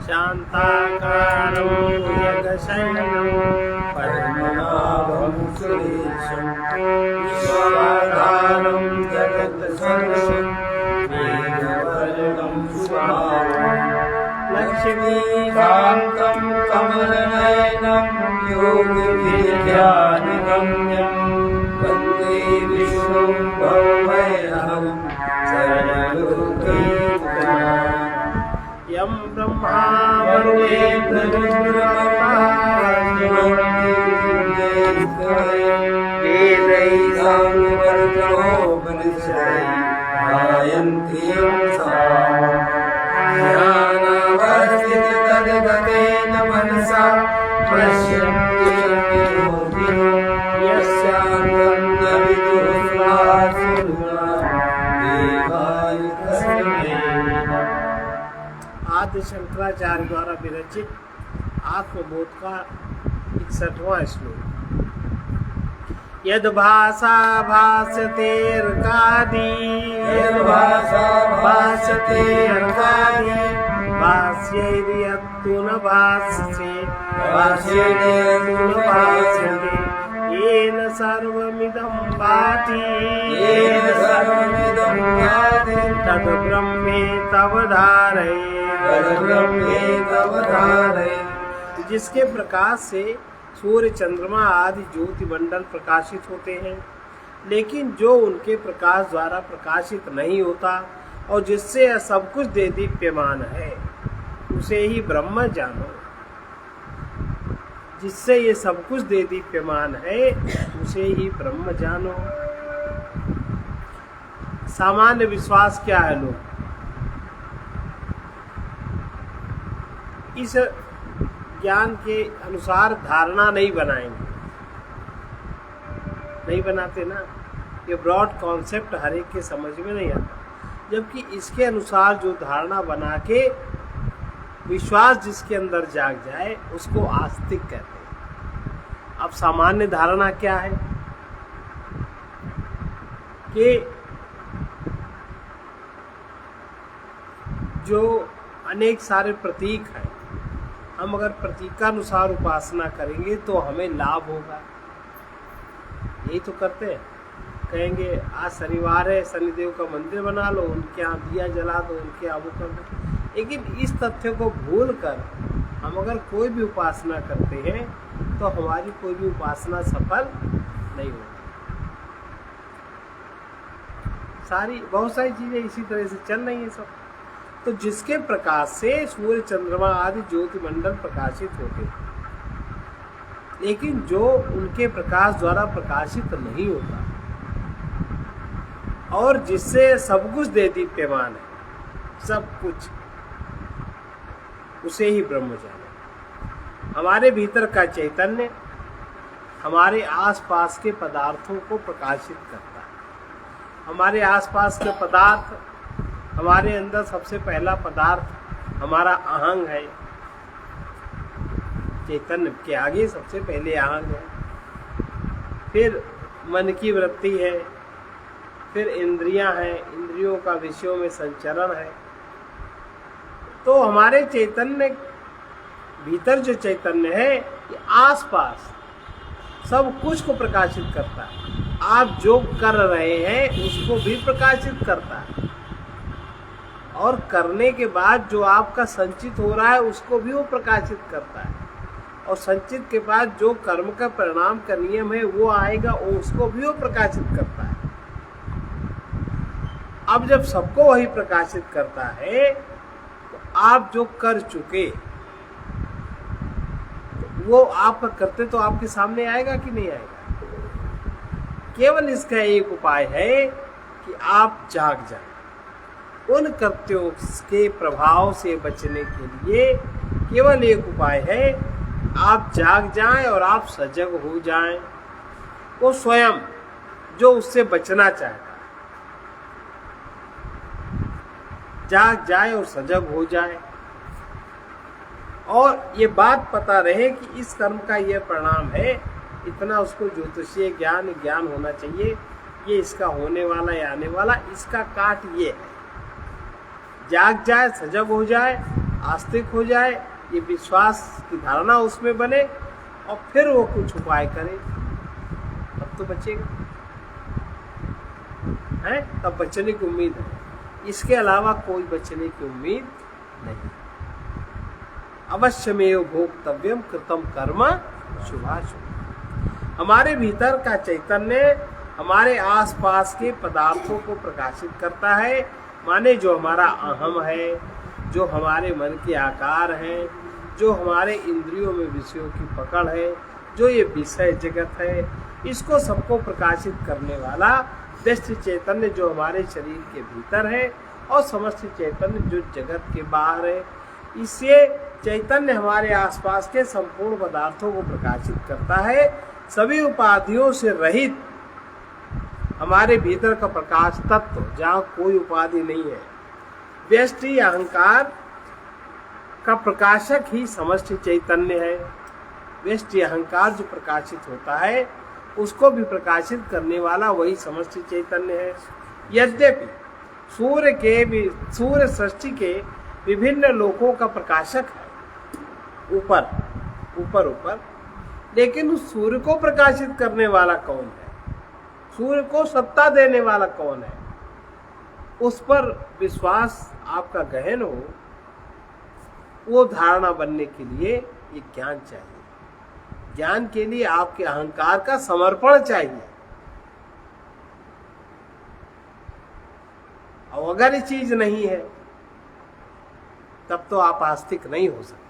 शान्ताकारं भुजगशयनं पद्मनाभं सुरेशं विश्वाधारं जगत्सर्वं मेघवर्णं शुभांगं लक्ष्मीकान्तं कमलनयनं योगिविद्यानिगम्यं वन्दे विष्णुं भवभयहरं सर्वलोकैकनाथं यं ब्रह्मा मनसा पश्यन्ति आदि शंकराचार्य द्वारा विरचित आत्मबोध का 61वां श्लोक। यद भाषा भाषतेर्कादि भाष्यैर्यत्तु न भाष्यते येन सर्वमिदं भाति तद् ब्रह्मेतवधारये। जिसके प्रकाश से सूर्य चंद्रमा आदि ज्योति मंडल प्रकाशित होते हैं, लेकिन जो उनके प्रकाश द्वारा प्रकाशित नहीं होता और जिससे यह सब कुछ देदीप्यमान है, उसे ही ब्रह्म जानो। जिससे ये सब कुछ देदीप्यमान है, उसे ही ब्रह्म जानो। सामान्य विश्वास क्या है? लोग इस ज्ञान के अनुसार धारणा नहीं बनाएंगे, नहीं बनाते ना। ये ब्रॉड कॉन्सेप्ट हर एक के समझ में नहीं आता, जबकि इसके अनुसार जो धारणा बना के विश्वास जिसके अंदर जाग जाए उसको आस्तिक कहते हैं। अब सामान्य धारणा क्या है कि जो अनेक सारे प्रतीक हैं, हम अगर प्रतीकानुसार उपासना करेंगे तो हमें लाभ होगा। यही तो करते हैं। कहेंगे आज शनिवार है, शनिदेव का मंदिर बना लो, उनके यहाँ दिया जला दो, उनके यहाँ वो कर दो। लेकिन इस तथ्य को भूल कर हम अगर कोई भी उपासना करते हैं तो हमारी कोई भी उपासना सफल नहीं होती। बहुत सारी चीजें इसी तरह से चल रही हैं सब। तो जिसके प्रकाश से सूर्य चंद्रमा आदि ज्योति मंडल प्रकाशित होते हैं, लेकिन जो उनके प्रकाश द्वारा प्रकाशित नहीं होता और जिससे सब कुछ देदीप्यमान है, सब कुछ, उसे ही ब्रह्म जाने। हमारे भीतर का चैतन्य हमारे आसपास के पदार्थों को प्रकाशित करता है। हमारे आसपास के पदार्थ, हमारे अंदर सबसे पहला पदार्थ हमारा अहंग है। चैतन्य के आगे सबसे पहले अहंग है, फिर मन की वृत्ति है, फिर इंद्रियां हैं, इंद्रियों का विषयों में संचरण है। तो हमारे चैतन्य भीतर जो चैतन्य है, ये आसपास सब कुछ को प्रकाशित करता है। आप जो कर रहे हैं उसको भी प्रकाशित करता है, और करने के बाद जो आपका संचित हो रहा है उसको भी वो प्रकाशित करता है, और संचित के बाद जो कर्म का परिणाम का नियम है वो आएगा, उसको भी वो प्रकाशित करता है। अब जब सबको वही प्रकाशित करता है, तो आप जो कर चुके वो आप करते तो आपके सामने आएगा कि नहीं आएगा। केवल इसका एक उपाय है कि आप जाग जाएं। उन कृत्यों के प्रभाव से बचने के लिए केवल एक उपाय है, आप जाग जाएं और आप सजग हो जाएं। वो स्वयं जो उससे बचना चाहता है जाग जाए और सजग हो जाए, और ये बात पता रहे कि इस कर्म का यह परिणाम है। इतना उसको ज्योतिषीय ज्ञान होना चाहिए, ये इसका होने वाला या आने वाला, इसका काट ये है। जाग जाए, सजग हो जाए, आस्तिक हो जाए, ये विश्वास की धारणा उसमें बने और फिर वो कुछ उपाय करे, तब तो बचेगा है, तब बचने की उम्मीद है। इसके अलावा कोई बचने की उम्मीद नहीं। अवश्यमेव भोक्तव्यम कृतम कर्म शुभाशुभ। हमारे भीतर का चैतन्य हमारे आसपास के पदार्थों को प्रकाशित करता है, माने जो हमारा अहम है, जो हमारे मन के आकार हैं, जो हमारे इंद्रियों में विषयों की पकड़ है, जो ये विषय जगत है, इसको सबको प्रकाशित करने वाला व्यष्ट चैतन्य जो हमारे शरीर के भीतर है और समस्त चैतन्य जो जगत के बाहर है, इससे चैतन्य हमारे आसपास के संपूर्ण पदार्थों को प्रकाशित करता है। सभी उपाधियों से रहित हमारे भीतर का प्रकाश तत्व, जहाँ कोई उपाधि नहीं है, व्यष्टि अहंकार का प्रकाशक ही समष्टि चैतन्य है। व्यष्टि अहंकार जो प्रकाशित होता है उसको भी प्रकाशित करने वाला वही समष्टि चैतन्य है। यद्यपि सूर्य सृष्टि के विभिन्न लोकों का प्रकाशक है ऊपर, लेकिन उस सूर्य को प्रकाशित करने वाला कौन है, सूर्य को सत्ता देने वाला कौन है, उस पर विश्वास आपका गहन हो, वो धारणा बनने के लिए ये ज्ञान चाहिए। ज्ञान के लिए आपके अहंकार का समर्पण चाहिए। और अगर ये चीज नहीं है तब तो आप आस्तिक नहीं हो सकते।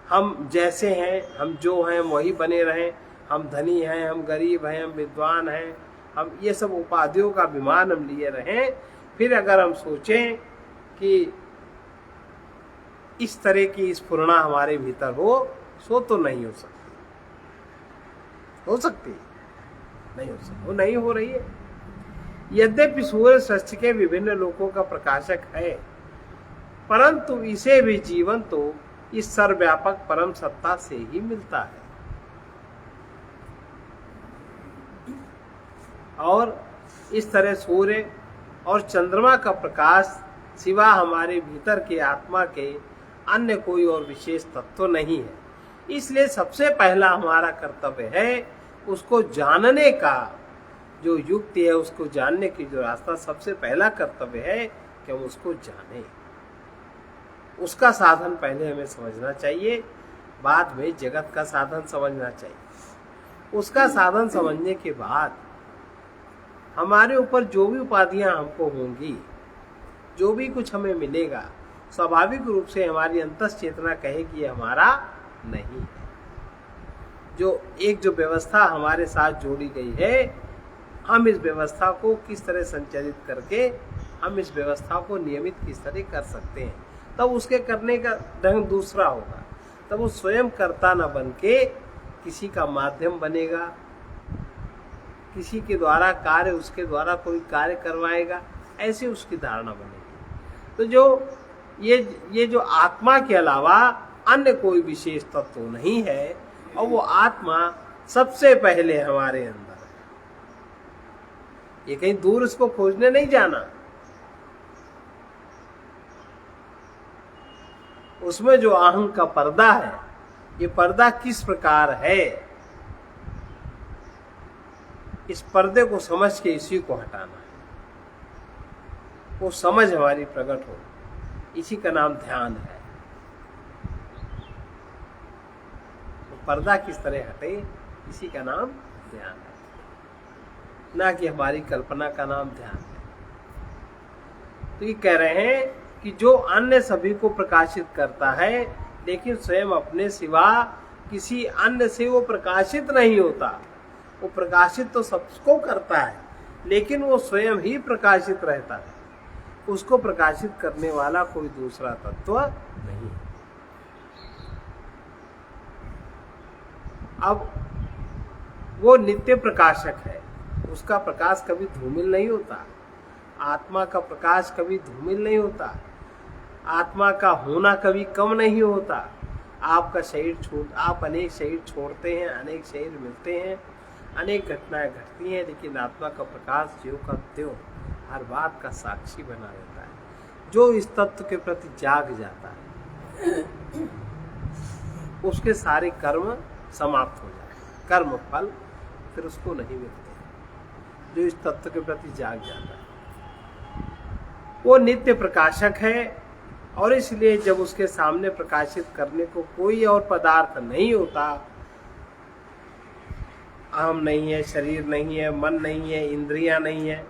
हम जैसे हैं, हम जो हैं वही बने रहें, हम धनी हैं, हम गरीब हैं, हम विद्वान हैं, हम ये सब उपाधियों का अभिमान हम लिए रहें, फिर अगर हम सोचें कि इस तरह की स्फुरणा हमारे भीतर हो, सो तो नहीं हो सकती। हो सकती नहीं हो सकती, वो नहीं हो रही है। यद्यपि सूर्य सृष्टि के विभिन्न लोकों का प्रकाशक है, परंतु इसे भी जीवन तो इस सर्वव्यापक परम सत्ता से ही मिलता है। और इस तरह सूर्य और चंद्रमा का प्रकाश सिवा हमारे भीतर के आत्मा के अन्य कोई और विशेष तत्व नहीं है। इसलिए सबसे पहला हमारा कर्तव्य है उसको जानने का, जो युक्ति है उसको जानने की जो रास्ता, सबसे पहला कर्तव्य है कि हम उसको जानें। उसका साधन पहले हमें समझना चाहिए, बाद में जगत का साधन समझना चाहिए। उसका साधन समझने के बाद हमारे ऊपर जो भी उपाधियां हमको होंगी, जो भी कुछ हमें मिलेगा, स्वाभाविक रूप से हमारी अंतस चेतना कहेगी ये हमारा नहीं है। जो व्यवस्था हमारे साथ जोड़ी गई है, हम इस व्यवस्था को किस तरह संचालित करके हम इस व्यवस्था को नियमित किस तरह कर सकते हैं, तब उसके करने का ढंग दूसरा होगा। तब वो स्वयं कर्ता न बन के किसी का माध्यम बनेगा, किसी के द्वारा कार्य, उसके द्वारा कोई कार्य करवाएगा, ऐसी उसकी धारणा बनेगी। तो जो ये जो आत्मा के अलावा अन्य कोई विशेष तत्व नहीं है, और वो आत्मा सबसे पहले हमारे अंदर है। ये कहीं दूर उसको खोजने नहीं जाना। उसमें जो अहं का पर्दा है, ये पर्दा किस प्रकार है, इस पर्दे को समझ के इसी को हटाना है। वो समझ हमारी प्रकट हो, इसी का नाम ध्यान है। तो पर्दा किस तरह हटे, इसी का नाम ध्यान है, ना कि हमारी कल्पना का नाम ध्यान है। तो ये कह रहे हैं कि जो अन्य सभी को प्रकाशित करता है, लेकिन स्वयं अपने सिवा किसी अन्य से वो प्रकाशित नहीं होता। वो प्रकाशित तो सबको करता है, लेकिन वो स्वयं ही प्रकाशित रहता है। उसको प्रकाशित करने वाला कोई दूसरा तत्व नहीं। अब वो नित्य प्रकाशक है, उसका प्रकाश कभी धूमिल नहीं होता। आत्मा का प्रकाश कभी धूमिल नहीं होता। आत्मा का होना कभी कम नहीं होता। आपका शरीर आप अनेक शरीर छोड़ते हैं, अनेक शरीर मिलते हैं, अनेक घटनाएं घटती हैं, लेकिन आत्मा का प्रकाश ज्यों का त्यों हर बात का साक्षी बना रहता है। जो इस तत्व के प्रति जाग जाता है उसके सारे कर्म समाप्त हो जाते, कर्म फल फिर उसको नहीं मिलते। जो इस तत्व के प्रति जाग जाता है वो नित्य प्रकाशक है, और इसलिए जब उसके सामने प्रकाशित करने को कोई और पदार्थ नहीं होता, अहम नहीं है, शरीर नहीं है, मन नहीं है, इंद्रियां नहीं है,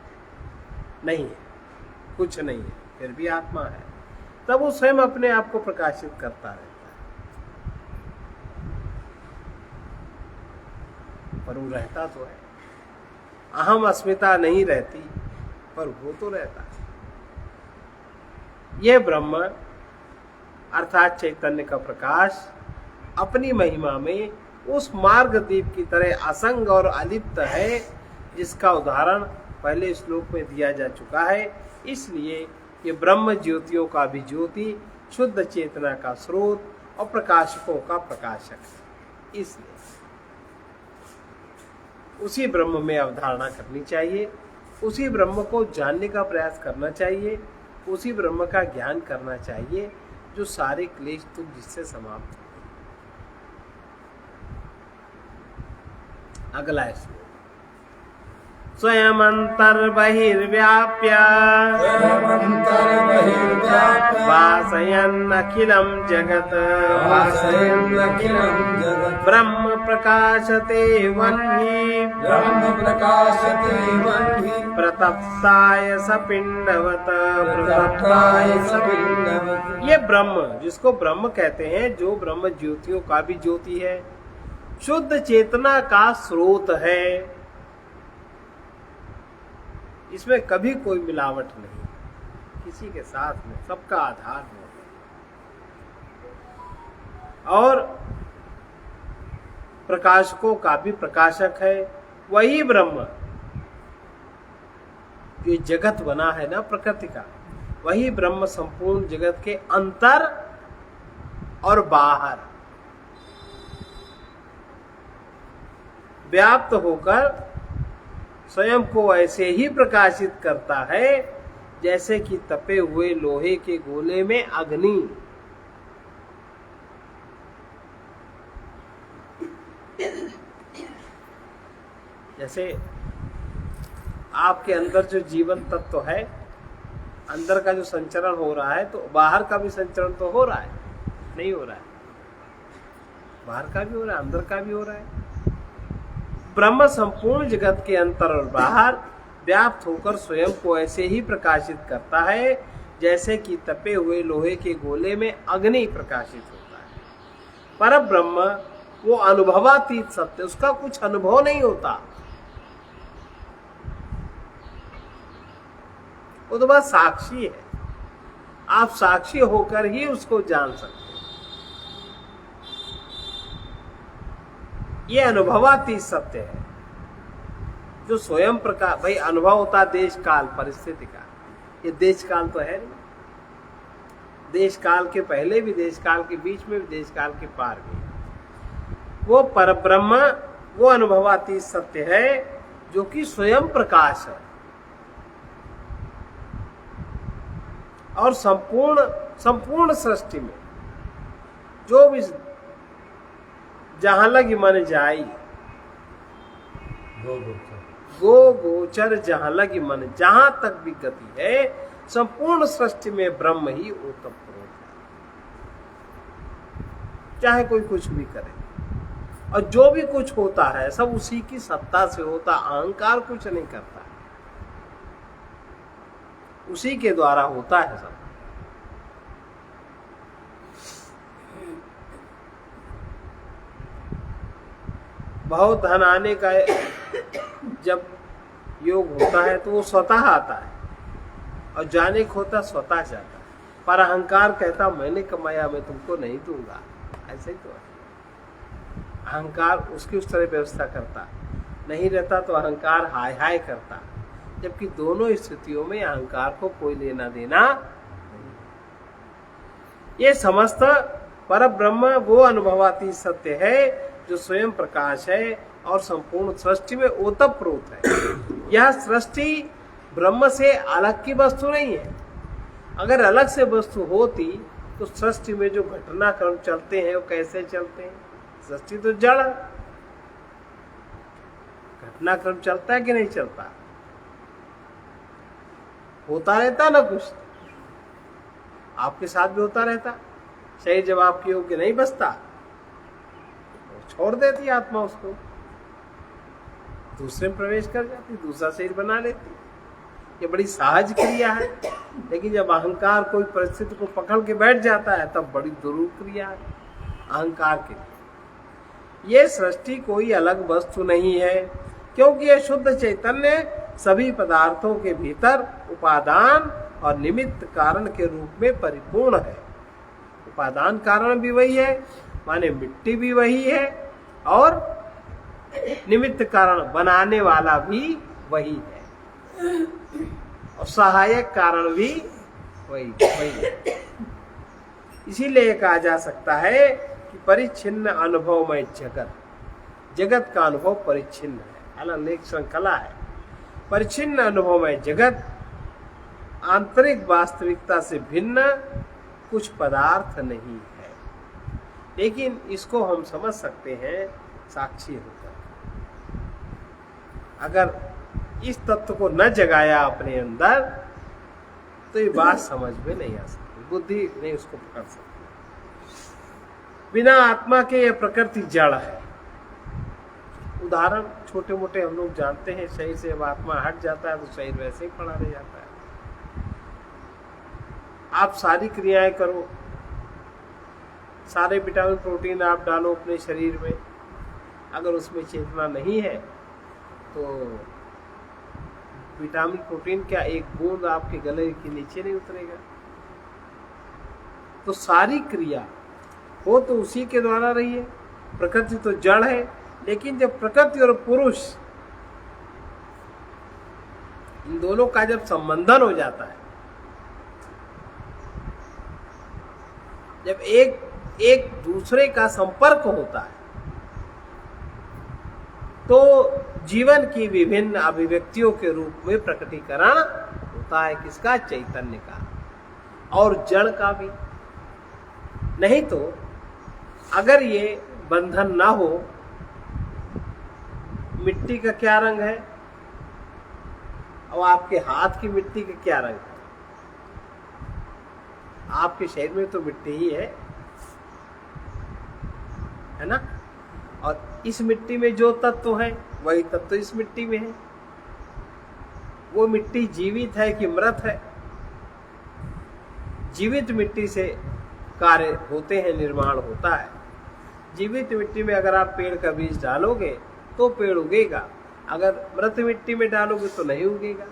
कुछ नहीं है, फिर भी आत्मा है, तब वो स्वयं अपने आप को प्रकाशित करता रहता है। पर वो रहता तो है, अहम अस्मिता नहीं रहती, पर वो तो रहता है। यह ब्रह्म अर्थात चैतन्य का प्रकाश अपनी महिमा में उस मार्ग दीप की तरह असंग और अलिप्त है, जिसका उदाहरण पहले श्लोक में दिया जा चुका है। इसलिए ये ब्रह्म ज्योतियों का भी ज्योति, शुद्ध चेतना का स्रोत और प्रकाशकों का प्रकाशक है। इसलिए उसी ब्रह्म में अवधारणा करनी चाहिए, उसी ब्रह्म को जानने का प्रयास करना चाहिए, उसी ब्रह्म का ज्ञान करना चाहिए जो सारे क्लेश तुम जिससे समाप्त हो। अगला है श्लोक, स्वयं अंतर बहिर्व्याप्य भासयन् अखिलं जगत् ब्रह्म प्रकाशते वह्नि प्रतप्ताय सपिंडवत्। ये ब्रह्म, जिसको ब्रह्म कहते हैं, जो ब्रह्म ज्योतियों का भी ज्योति है, शुद्ध चेतना का स्रोत है, इसमें कभी कोई मिलावट नहीं, किसी के साथ में सबका आधार है, और प्रकाशकों का भी प्रकाशक है। वही ब्रह्म जो जगत बना है ना प्रकृति का, वही ब्रह्म संपूर्ण जगत के अंतर और बाहर व्याप्त होकर स्वयं को ऐसे ही प्रकाशित करता है जैसे कि तपे हुए लोहे के गोले में अग्नि। जैसे आपके अंदर जो जीवन तत्व है, अंदर का जो संचरण हो रहा है, तो बाहर का भी संचरण तो हो रहा है, नहीं हो रहा है? बाहर का भी हो रहा है, अंदर का भी हो रहा है। ब्रह्म संपूर्ण जगत के अंतर और बाहर व्याप्त होकर स्वयं को ऐसे ही प्रकाशित करता है जैसे कि तपे हुए लोहे के गोले में अग्नि प्रकाशित होता है। पर ब्रह्म वो अनुभवातीत सत्य, उसका कुछ अनुभव नहीं होता, वो तो बस साक्षी है। आप साक्षी होकर ही उसको जान सकते हैं। ये अनुभवातीत सत्य है जो स्वयं प्रकाश। भाई अनुभव होता देश काल परिस्थिति का, ये देश काल तो है नहीं, देश काल के पहले भी, देश काल के बीच में भी, देश काल के पार भी। वो परब्रह्म, वो अनुभवातीत सत्य है जो कि स्वयं प्रकाश है, और संपूर्ण सृष्टि में जो भी जहां लगी मन जाई, गो गोचर जहां लगी मन, जहां तक भी गति है, संपूर्ण सृष्टि में ब्रह्म ही ओतप्रोत है, चाहे कोई कुछ भी करे। और जो भी कुछ होता है सब उसी की सत्ता से होता, अहंकार कुछ नहीं करता, उसी के द्वारा होता है सब। बहुत धन आने का जब योग होता है तो वो स्वतः आता है, और जाने को होता स्वतः जाता है। पर अहंकार कहता मैंने कमाया, मैं तुमको नहीं दूंगा, ऐसे ही तो है। अहंकार उसकी उस तरह व्यवस्था करता, नहीं रहता तो अहंकार हाय हाय करता, जबकि दोनों स्थितियों में अहंकार को कोई लेना देना नहीं। ये समस्त पर ब्रह्म वो अनुभवाती सत्य है जो स्वयं प्रकाश है और संपूर्ण सृष्टि में ओतप्रोत है। यह सृष्टि ब्रह्म से अलग की वस्तु नहीं है। अगर अलग से वस्तु होती तो सृष्टि में जो घटनाक्रम चलते हैं वो कैसे चलते हैं? सृष्टि तो जड़ है, घटनाक्रम चलता है कि नहीं चलता? होता रहता ना कुछ, आपके साथ भी होता रहता। शरीर जब आपके योग्य नहीं बचता तो छोड़ देती आत्मा, उसको दूसरे में प्रवेश कर जाती, दूसरा शरीर बना लेती। ये बड़ी सहज क्रिया है। लेकिन जब अहंकार कोई परिस्थिति को पकड़ के बैठ जाता है तब बड़ी दुरूह क्रिया है अहंकार के लिए। ये सृष्टि कोई अलग वस्तु नहीं है, क्योंकि यह शुद्ध चैतन्य सभी पदार्थों के भीतर उपादान और निमित्त कारण के रूप में परिपूर्ण है। उपादान कारण भी वही है, माने मिट्टी भी वही है, और निमित्त कारण बनाने वाला भी वही है, और सहायक कारण भी वही है। इसीलिए कहा जा सकता है कि परिच्छिन्न अनुभवमय जगत का अनुभव परिच्छिन्न है, अलग एक श्रृंखला है। परिच्छिन्न अनुभवमय जगत आंतरिक वास्तविकता से भिन्न कुछ पदार्थ नहीं है, लेकिन इसको हम समझ सकते हैं साक्षी होकर। अगर इस तत्व को न जगाया अपने अंदर तो ये बात समझ में नहीं आ सकती, बुद्धि नहीं उसको पकड़ सकती। बिना आत्मा के यह प्रकृति जड़ है। उदाहरण छोटे मोटे हम लोग जानते हैं, शरीर से जब आत्मा हट जाता है तो शरीर वैसे ही पड़ा रह जाता है। आप सारी क्रियाएं करो, सारे विटामिन प्रोटीन आप डालो अपने शरीर में, अगर उसमें चेतना नहीं है तो विटामिन प्रोटीन क्या एक बूंद आपके गले के नीचे नहीं उतरेगा। तो सारी क्रिया हो तो उसी के द्वारा रही है। प्रकृति तो जड़ है, लेकिन जब प्रकृति और पुरुष इन दोनों का जब संबंधन हो जाता है, जब एक दूसरे का संपर्क होता है, तो जीवन की विभिन्न अभिव्यक्तियों के रूप में प्रकटीकरण होता है। किसका? चैतन्य का, और जड़ का भी। नहीं तो अगर ये बंधन ना हो, मिट्टी का क्या रंग है और आपके हाथ की मिट्टी का क्या रंग है? आपके शरीर में तो मिट्टी ही है ना? और इस मिट्टी में जो तत्व है वही तत्व इस मिट्टी में है। वो मिट्टी जीवित है कि मृत है? जीवित मिट्टी से कार्य होते हैं, निर्माण होता है। जीवित मिट्टी में अगर आप पेड़ का बीज डालोगे तो पेड़ उगेगा, अगर मृत मिट्टी में डालोगे तो नहीं उगेगा।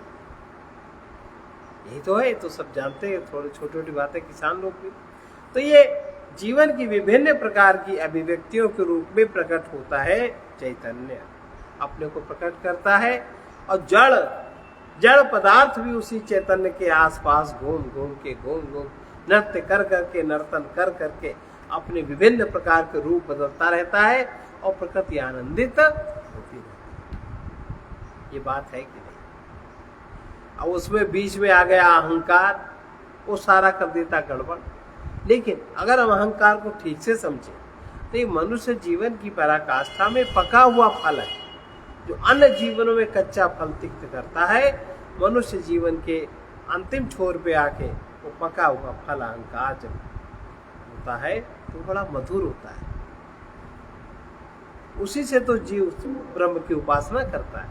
यही तो है, तो सब जानते हैं, थोड़ी छोटी छोटी बातें किसान लोग भी। तो ये जीवन की विभिन्न प्रकार की अभिव्यक्तियों के रूप में प्रकट होता है चैतन्य, अपने को प्रकट करता है। और जड़ पदार्थ भी उसी चैतन्य के आसपास घूम घूम नृत्य कर करके, नर्तन कर करके अपने विभिन्न प्रकार के रूप बदलता रहता है, और प्रकृति आनंदित होती रहती है। ये बात है कि नहीं? अब उसमें बीच में आ गया अहंकार, वो सारा कर देता गड़बड़। लेकिन अगर हम अहंकार को ठीक से समझें तो ये मनुष्य जीवन की पराकाष्ठा में पका हुआ फल है, जो अन्य जीवनों में कच्चा फल तिक्त करता है। मनुष्य जीवन के अंतिम छोर पे आके वो पका हुआ फल अहंकार जब होता है तो बड़ा मधुर होता है। उसी से तो जीव ब्रह्म की उपासना करता है।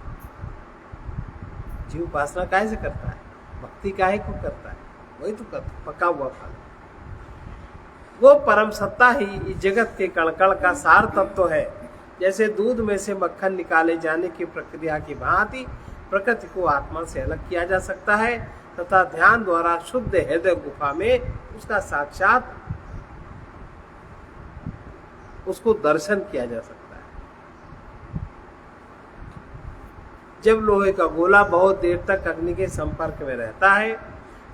जीव उपासना काहे से करता है? भक्ति काहे को करता है? वही तो करता, पका हुआ फल। वो परम सत्ता ही इस जगत के कण-कण का सार तत्व है। जैसे दूध में से मक्खन निकाले जाने की प्रक्रिया की भांति प्रकृति को आत्मा से अलग किया जा सकता है, तथा ध्यान द्वारा शुद्ध हृदय गुफा में उसका साक्षात उसको दर्शन किया जा सकता है। जब लोहे का गोला बहुत देर तक अग्नि के संपर्क में रहता है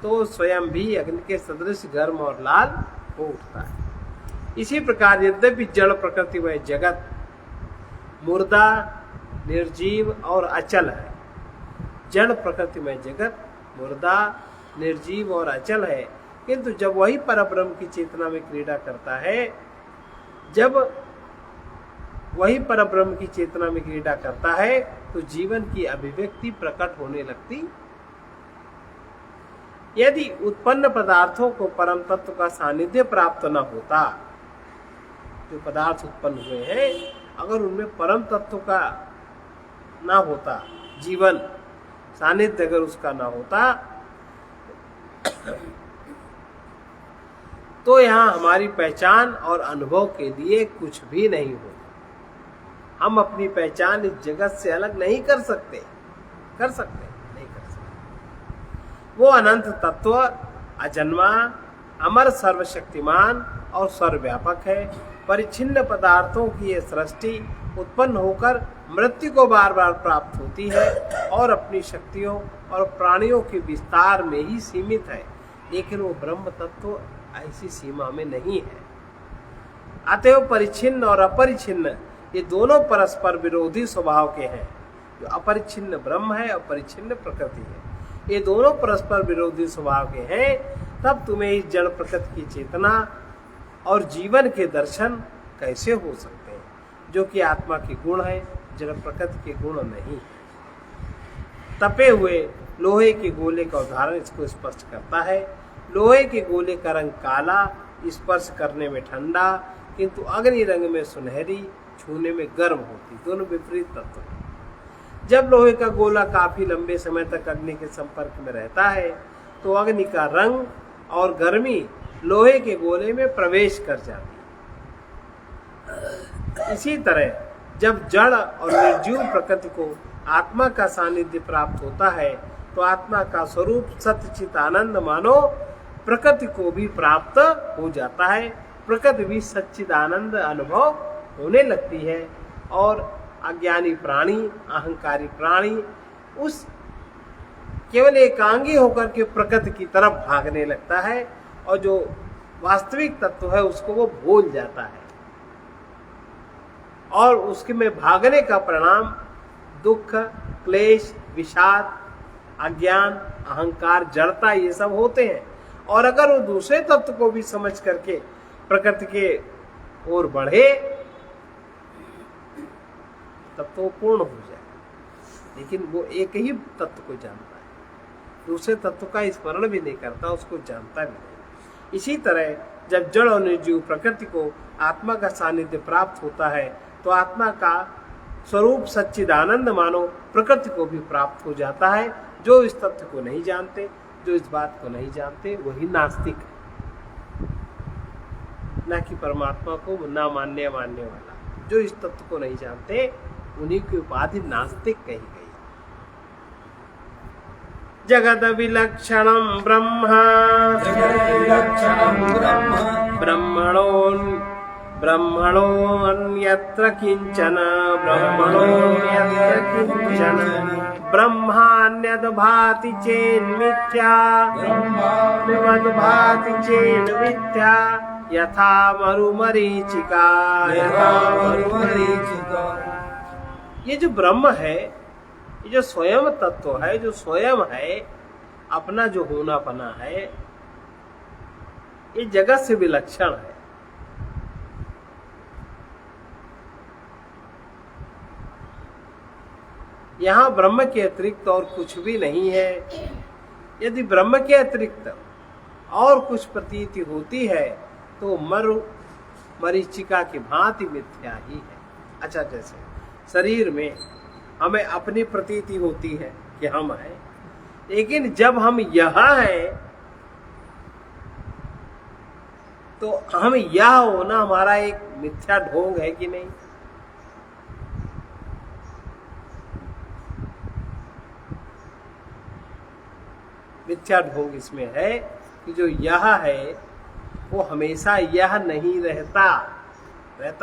तो स्वयं भी अग्नि के सदृश गर्म और लाल हो उठता है। इसी प्रकार यद्यपि जड़ प्रकृति व जगत मुर्दा, निर्जीव और अचल है, जड़ प्रकृति में जगत मुर्दा, निर्जीव और अचल है, किंतु जब वही परब्रह्म की चेतना में क्रीड़ा करता है, जब वही परब्रह्म की चेतना में क्रीड़ा करता है, तो जीवन की अभिव्यक्ति प्रकट होने लगती। यदि उत्पन्न पदार्थों को परम तत्व का सानिध्य प्राप्त न होता, जो पदार्थ उत्पन्न हुए हैं अगर उनमें परम तत्व का ना होता, जीवन सानिध्य अगर उसका ना होता, तो यहां हमारी पहचान और अनुभव के लिए कुछ भी नहीं होता। हम अपनी पहचान इस जगत से अलग नहीं कर सकते, नहीं कर सकते। वो अनंत तत्व अजन्मा, अमर, सर्वशक्तिमान और सर्वव्यापक है। परिच्छिन्न पदार्थों की ये सृष्टि उत्पन्न होकर मृत्यु को बार बार प्राप्त होती है और अपनी शक्तियों और प्राणियों के विस्तार में ही सीमित है, लेकिन वो ब्रह्म तत्व ऐसी सीमा में नहीं है। अतएव परिच्छिन्न और अपरिच्छिन्न ये दोनों परस्पर विरोधी स्वभाव के हैं। जो अपरिच्छिन्न ब्रह्म है और परिच्छिन्न प्रकृति है, ये दोनों परस्पर विरोधी स्वभाव के हैं। तब तुम्हें इस जड़ प्रकृति की चेतना और जीवन के दर्शन कैसे हो सकते हैं, जो कि आत्मा के गुण है, जड़ प्रकृति के गुण नहीं। तपे हुए लोहे के गोले का उदाहरण इसको स्पष्ट करता है। लोहे के गोले का रंग काला, स्पर्श करने में ठंडा, किंतु अग्नि रंग में सुनहरी, छूने में गर्म होती। दोनों विपरीत तत्व हैं। जब लोहे का गोला काफी लंबे समय तक अग्नि के संपर्क में रहता है, तो अग्नि का रंग और गर्मी लोहे के गोले में प्रवेश कर जाती है। इसी तरह जब जड़ और निर्जीव प्रकृति को आत्मा का सानिध्य प्राप्त होता है, तो आत्मा का स्वरूप सच्चित आनंद मानो प्रकृति को भी प्राप्त हो जाता है। प्रकृति भी सच्चित आनंद अनुभव होने लगती है और अज्ञानी प्राणी, अहंकारी प्राणी उस केवल एकांगी होकर के प्रकृति की तरफ भागने लगता है और जो वास्तविक तत्व है उसको वो भूल जाता है, और उसके में भागने का परिणाम दुख, क्लेश, विषाद, अज्ञान, अहंकार, जड़ता, ये सब होते हैं। और अगर वो दूसरे तत्व को भी समझ करके प्रकृति के ओर बढ़े, तब तो वो पूर्ण हो जाए। लेकिन वो एक ही तत्व को जानता है, दूसरे तत्व का स्मरण भी नहीं करता, उसको जानता भी नहीं। इसी तरह जब जड़ और निर्जीव प्रकृति को आत्मा का सानिध्य प्राप्त होता है, तो आत्मा का स्वरूप सच्चिदानंद मानो प्रकृति को भी प्राप्त हो जाता है। जो इस तत्व को नहीं जानते, जो इस बात को नहीं जानते, वही नास्तिक है, न कि परमात्मा को ना मानने वाला। जो इस तत्व को नहीं जानते, उन्हीं की उपाधि नास्तिक कही गई। जगद विलक्षणम ब्रह्म, ब्रह्मणो अन्यत्र किंचन, ब्रह्मान्यद भाति चेन्मिथ्या, भाति चेन मिथ्या, यथा मरुमरीचिका। ये जो ब्रह्म है, ये जो स्वयं तत्व है, जो स्वयं है, अपना जो होना पना है, ये जगत से विलक्षण है। यहाँ ब्रह्म के अतिरिक्त और कुछ भी नहीं है। यदि ब्रह्म के अतिरिक्त और कुछ प्रतीति होती है, तो मरीचिका की भांति मिथ्या ही है। अच्छा, जैसे शरीर में हमें अपनी प्रतीति होती है कि हम हैं, लेकिन जब हम यहाँ हैं, तो हम यह होना हमारा एक मिथ्या ढोंग है कि नहीं? मिथ्या ढोंग इसमें है कि जो यह है वो हमेशा यह नहीं रहता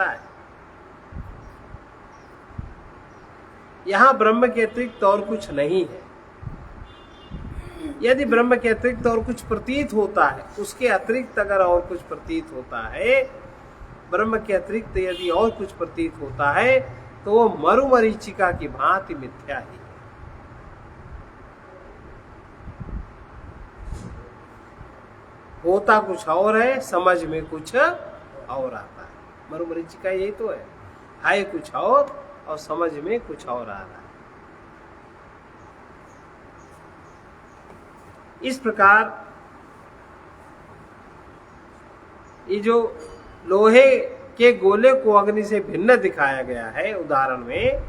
है। यहां ब्रह्म के अतिरिक्त और कुछ नहीं है। यदि ब्रह्म के अतिरिक्त और कुछ प्रतीत होता है, उसके अतिरिक्त अगर और कुछ प्रतीत होता है, ब्रह्म के अतिरिक्त यदि और कुछ प्रतीत होता है, तो वो मरुमरीचिका की भांति मिथ्या ही है। होता कुछ और है, समझ में कुछ और आता है। मरुमरीचिका यही तो है कुछ और समझ में कुछ और आ रहा है। इस प्रकार ये जो लोहे के गोले को अग्नि से भिन्न दिखाया गया है उदाहरण में,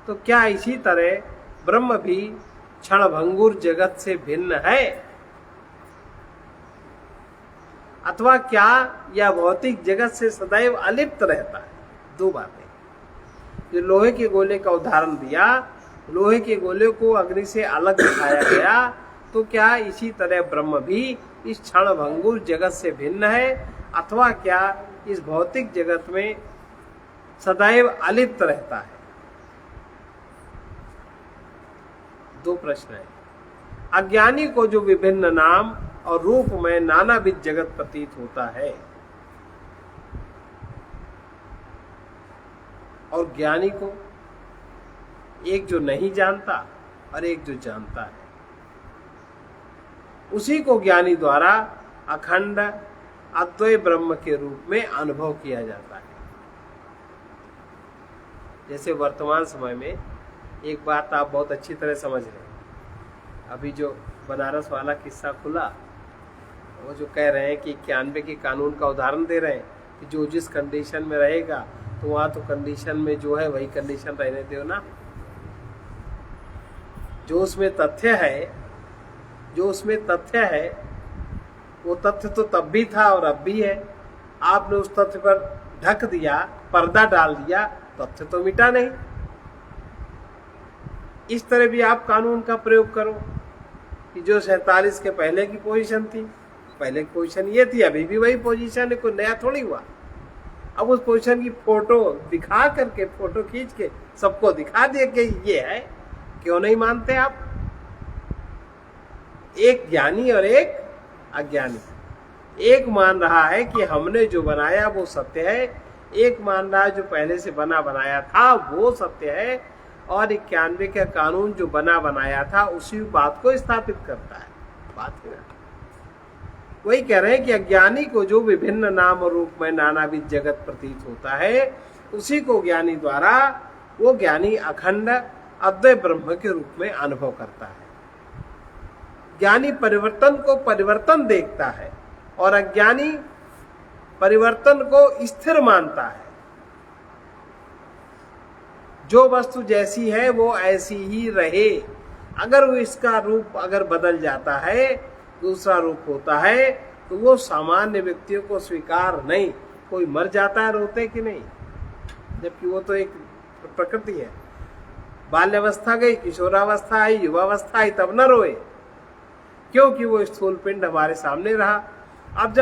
तो क्या इसी तरह ब्रह्म भी क्षणभंगुर जगत से भिन्न है, अथवा क्या यह भौतिक जगत से सदैव अलिप्त रहता है? दो बातें। जो लोहे के गोले का उदाहरण दिया, लोहे के गोले को अग्नि से अलग दिखाया गया, तो क्या इसी तरह ब्रह्म भी इस क्षणभंगुर जगत से भिन्न है, अथवा क्या इस भौतिक जगत में सदैव अलिप्त रहता है? दो प्रश्न है। अज्ञानी को जो विभिन्न नाम और रूप में नानाविध जगत प्रतीत होता है, और ज्ञानी को, एक जो नहीं जानता और एक जो जानता है, उसी को ज्ञानी द्वारा अखंड अद्वय ब्रह्म के रूप में अनुभव किया जाता है। जैसे वर्तमान समय में एक बात आप बहुत अच्छी तरह समझ रहे हैं। अभी जो बनारस वाला किस्सा खुला, वो जो कह रहे हैं कि 91 के कानून का उदाहरण दे रहे हैं कि जो जिस कंडीशन में रहेगा, तो वहां तो कंडीशन में जो है वही कंडीशन रहने दो ना। जो उसमें तथ्य है वो तथ्य तो तब भी था और अब भी है। आपने उस तथ्य पर ढक दिया, पर्दा डाल दिया, तथ्य तो मिटा नहीं। इस तरह भी आप कानून का प्रयोग करो कि जो 47 के पहले की पोजीशन थी, पहले की पोजीशन ये थी, अभी भी वही पोजीशन है, कोई नया थोड़ी हुआ। अब उस पोजीशन की फोटो दिखा करके, फोटो खींच के सबको दिखा दिया कि ये है। क्यों नहीं मानते आप? एक ज्ञानी और एक अज्ञानी। एक मान रहा है कि हमने जो बनाया वो सत्य है, एक मान रहा है जो पहले से बना बनाया था वो सत्य है, और 91 का कानून जो बना बनाया था उसी बात को स्थापित करता है। बात है वही कह रहे हैं कि अज्ञानी को जो विभिन्न नाम और रूप में नानाविध जगत प्रतीत होता है, उसी को ज्ञानी द्वारा, वो ज्ञानी अखंड अद्वय ब्रह्म के रूप में अनुभव करता है। ज्ञानी परिवर्तन को परिवर्तन देखता है और अज्ञानी परिवर्तन को स्थिर मानता है। जो वस्तु जैसी है वो ऐसी ही रहे। अगर वो इसका रूप अगर बदल जाता है, दूसरा रूप होता है, तो वो सामान्य व्यक्तियों को स्वीकार नहीं। कोई मर जाता है रोते कि नहीं, जबकि वो तो एक प्रकृति है। बाल्यावस्था गई, किशोरावस्था आई, युवावस्था आई, तब न रोए, क्योंकि वो स्थूल पिंड हमारे सामने रहा। अब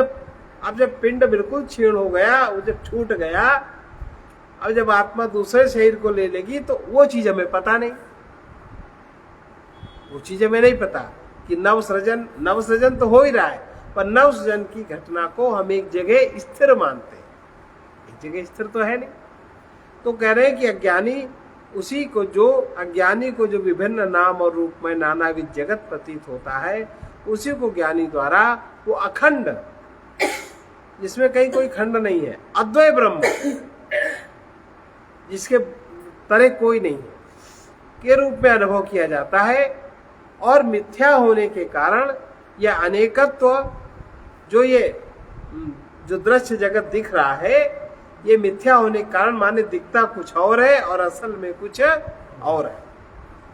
जब पिंड बिल्कुल क्षीण हो गया, वो जब छूट गया, अब जब आत्मा दूसरे शरीर को ले लेगी, तो वो चीज हमें पता नहीं। वो चीज हमें नहीं पता कि नवसृजन तो हो ही रहा है, पर नवसृजन की घटना को हम एक जगह स्थिर मानते हैं। एक जगह स्थिर तो है नहीं। तो कह रहे हैं कि अज्ञानी को जो विभिन्न नाम और रूप में नानाविध जगत प्रतीत होता है, उसी को ज्ञानी द्वारा वो अखंड, जिसमें कहीं कोई खंड नहीं है, अद्वय ब्रह्म, जिसके तरह कोई नहीं है, के रूप में अनुभव किया जाता है। और मिथ्या होने के कारण यह अनेकत्व, जो दृश्य जगत दिख रहा है, ये मिथ्या होने के कारण माने दिखता कुछ और है और असल में कुछ और है।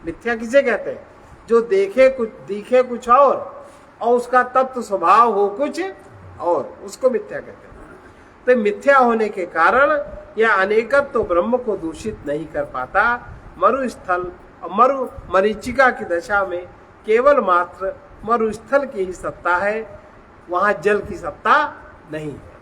मिथ्या किसे कहते हैं? जो दिखे कुछ और उसका तत्व स्वभाव हो कुछ और, उसको मिथ्या कहते हैं। तो मिथ्या होने के कारण यह अनेकत्व ब्रह्म को दूषित नहीं कर पाता। मरुस्थल और मरु मरीचिका की दशा में केवल मात्र मरुस्थल की ही सत्ता है, वहां जल की सत्ता नहीं है।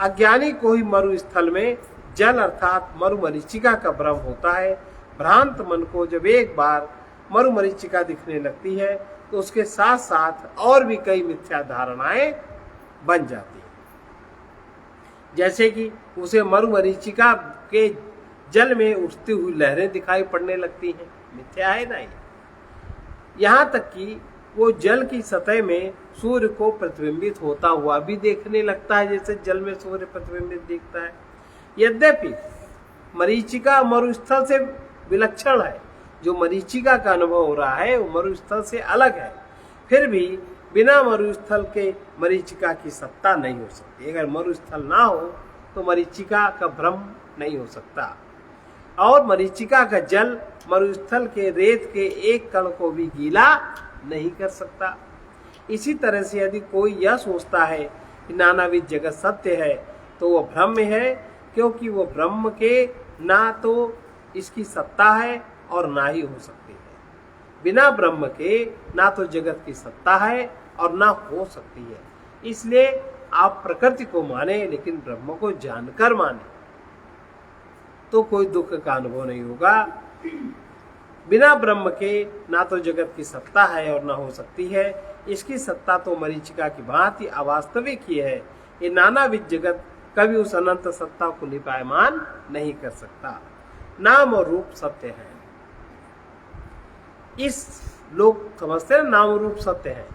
अज्ञानी को ही मरुस्थल में जल अर्थात मरुमरीचिका का भ्रम होता है। भ्रांत मन को जब एक बार मरुमरीचिका दिखने लगती है, तो उसके साथ साथ और भी कई मिथ्या धारणाएं बन जाती हैं। जैसे कि उसे मरुमरीचिका के जल में उठती हुई लहरें दिखाई पड़ने लगती हैं, मिथ्या है ना। यहाँ तक कि वो जल की सतह में सूर्य को प्रतिबिंबित होता हुआ भी देखने लगता है, जैसे जल में सूर्य प्रतिबिंबित दिखता है। यद्यपि मरीचिका मरुस्थल से विलक्षण है, जो मरीचिका का अनुभव हो रहा है वो मरुस्थल से अलग है, फिर भी बिना मरुस्थल के मरीचिका की सत्ता नहीं हो सकती। अगर मरुस्थल ना हो तो मरीचिका का भ्रम नहीं हो सकता, और मरीचिका का जल मरुस्थल के रेत के एक कण को भी गीला नहीं कर सकता। इसी तरह से यदि कोई यह सोचता है कि नानाविध जगत सत्य है तो वह भ्रम है, क्योंकि वो ब्रह्म के ना तो इसकी सत्ता है और ना ही हो सकती है। बिना ब्रह्म के ना तो जगत की सत्ता है और ना हो सकती है। इसलिए आप प्रकृति को माने लेकिन ब्रह्म को जानकर माने तो कोई दुख का अनुभव नहीं होगा। बिना ब्रह्म के ना तो जगत की सत्ता है और ना हो सकती है। इसकी सत्ता तो मरीचिका की भांति अवास्तविक ही है। ये नानाविध जगत कभी उस अनंत सत्ता को लिपायमान नहीं कर सकता। नाम और रूप सत्य है, इस लोग समझते हैं नाम रूप सत्य है।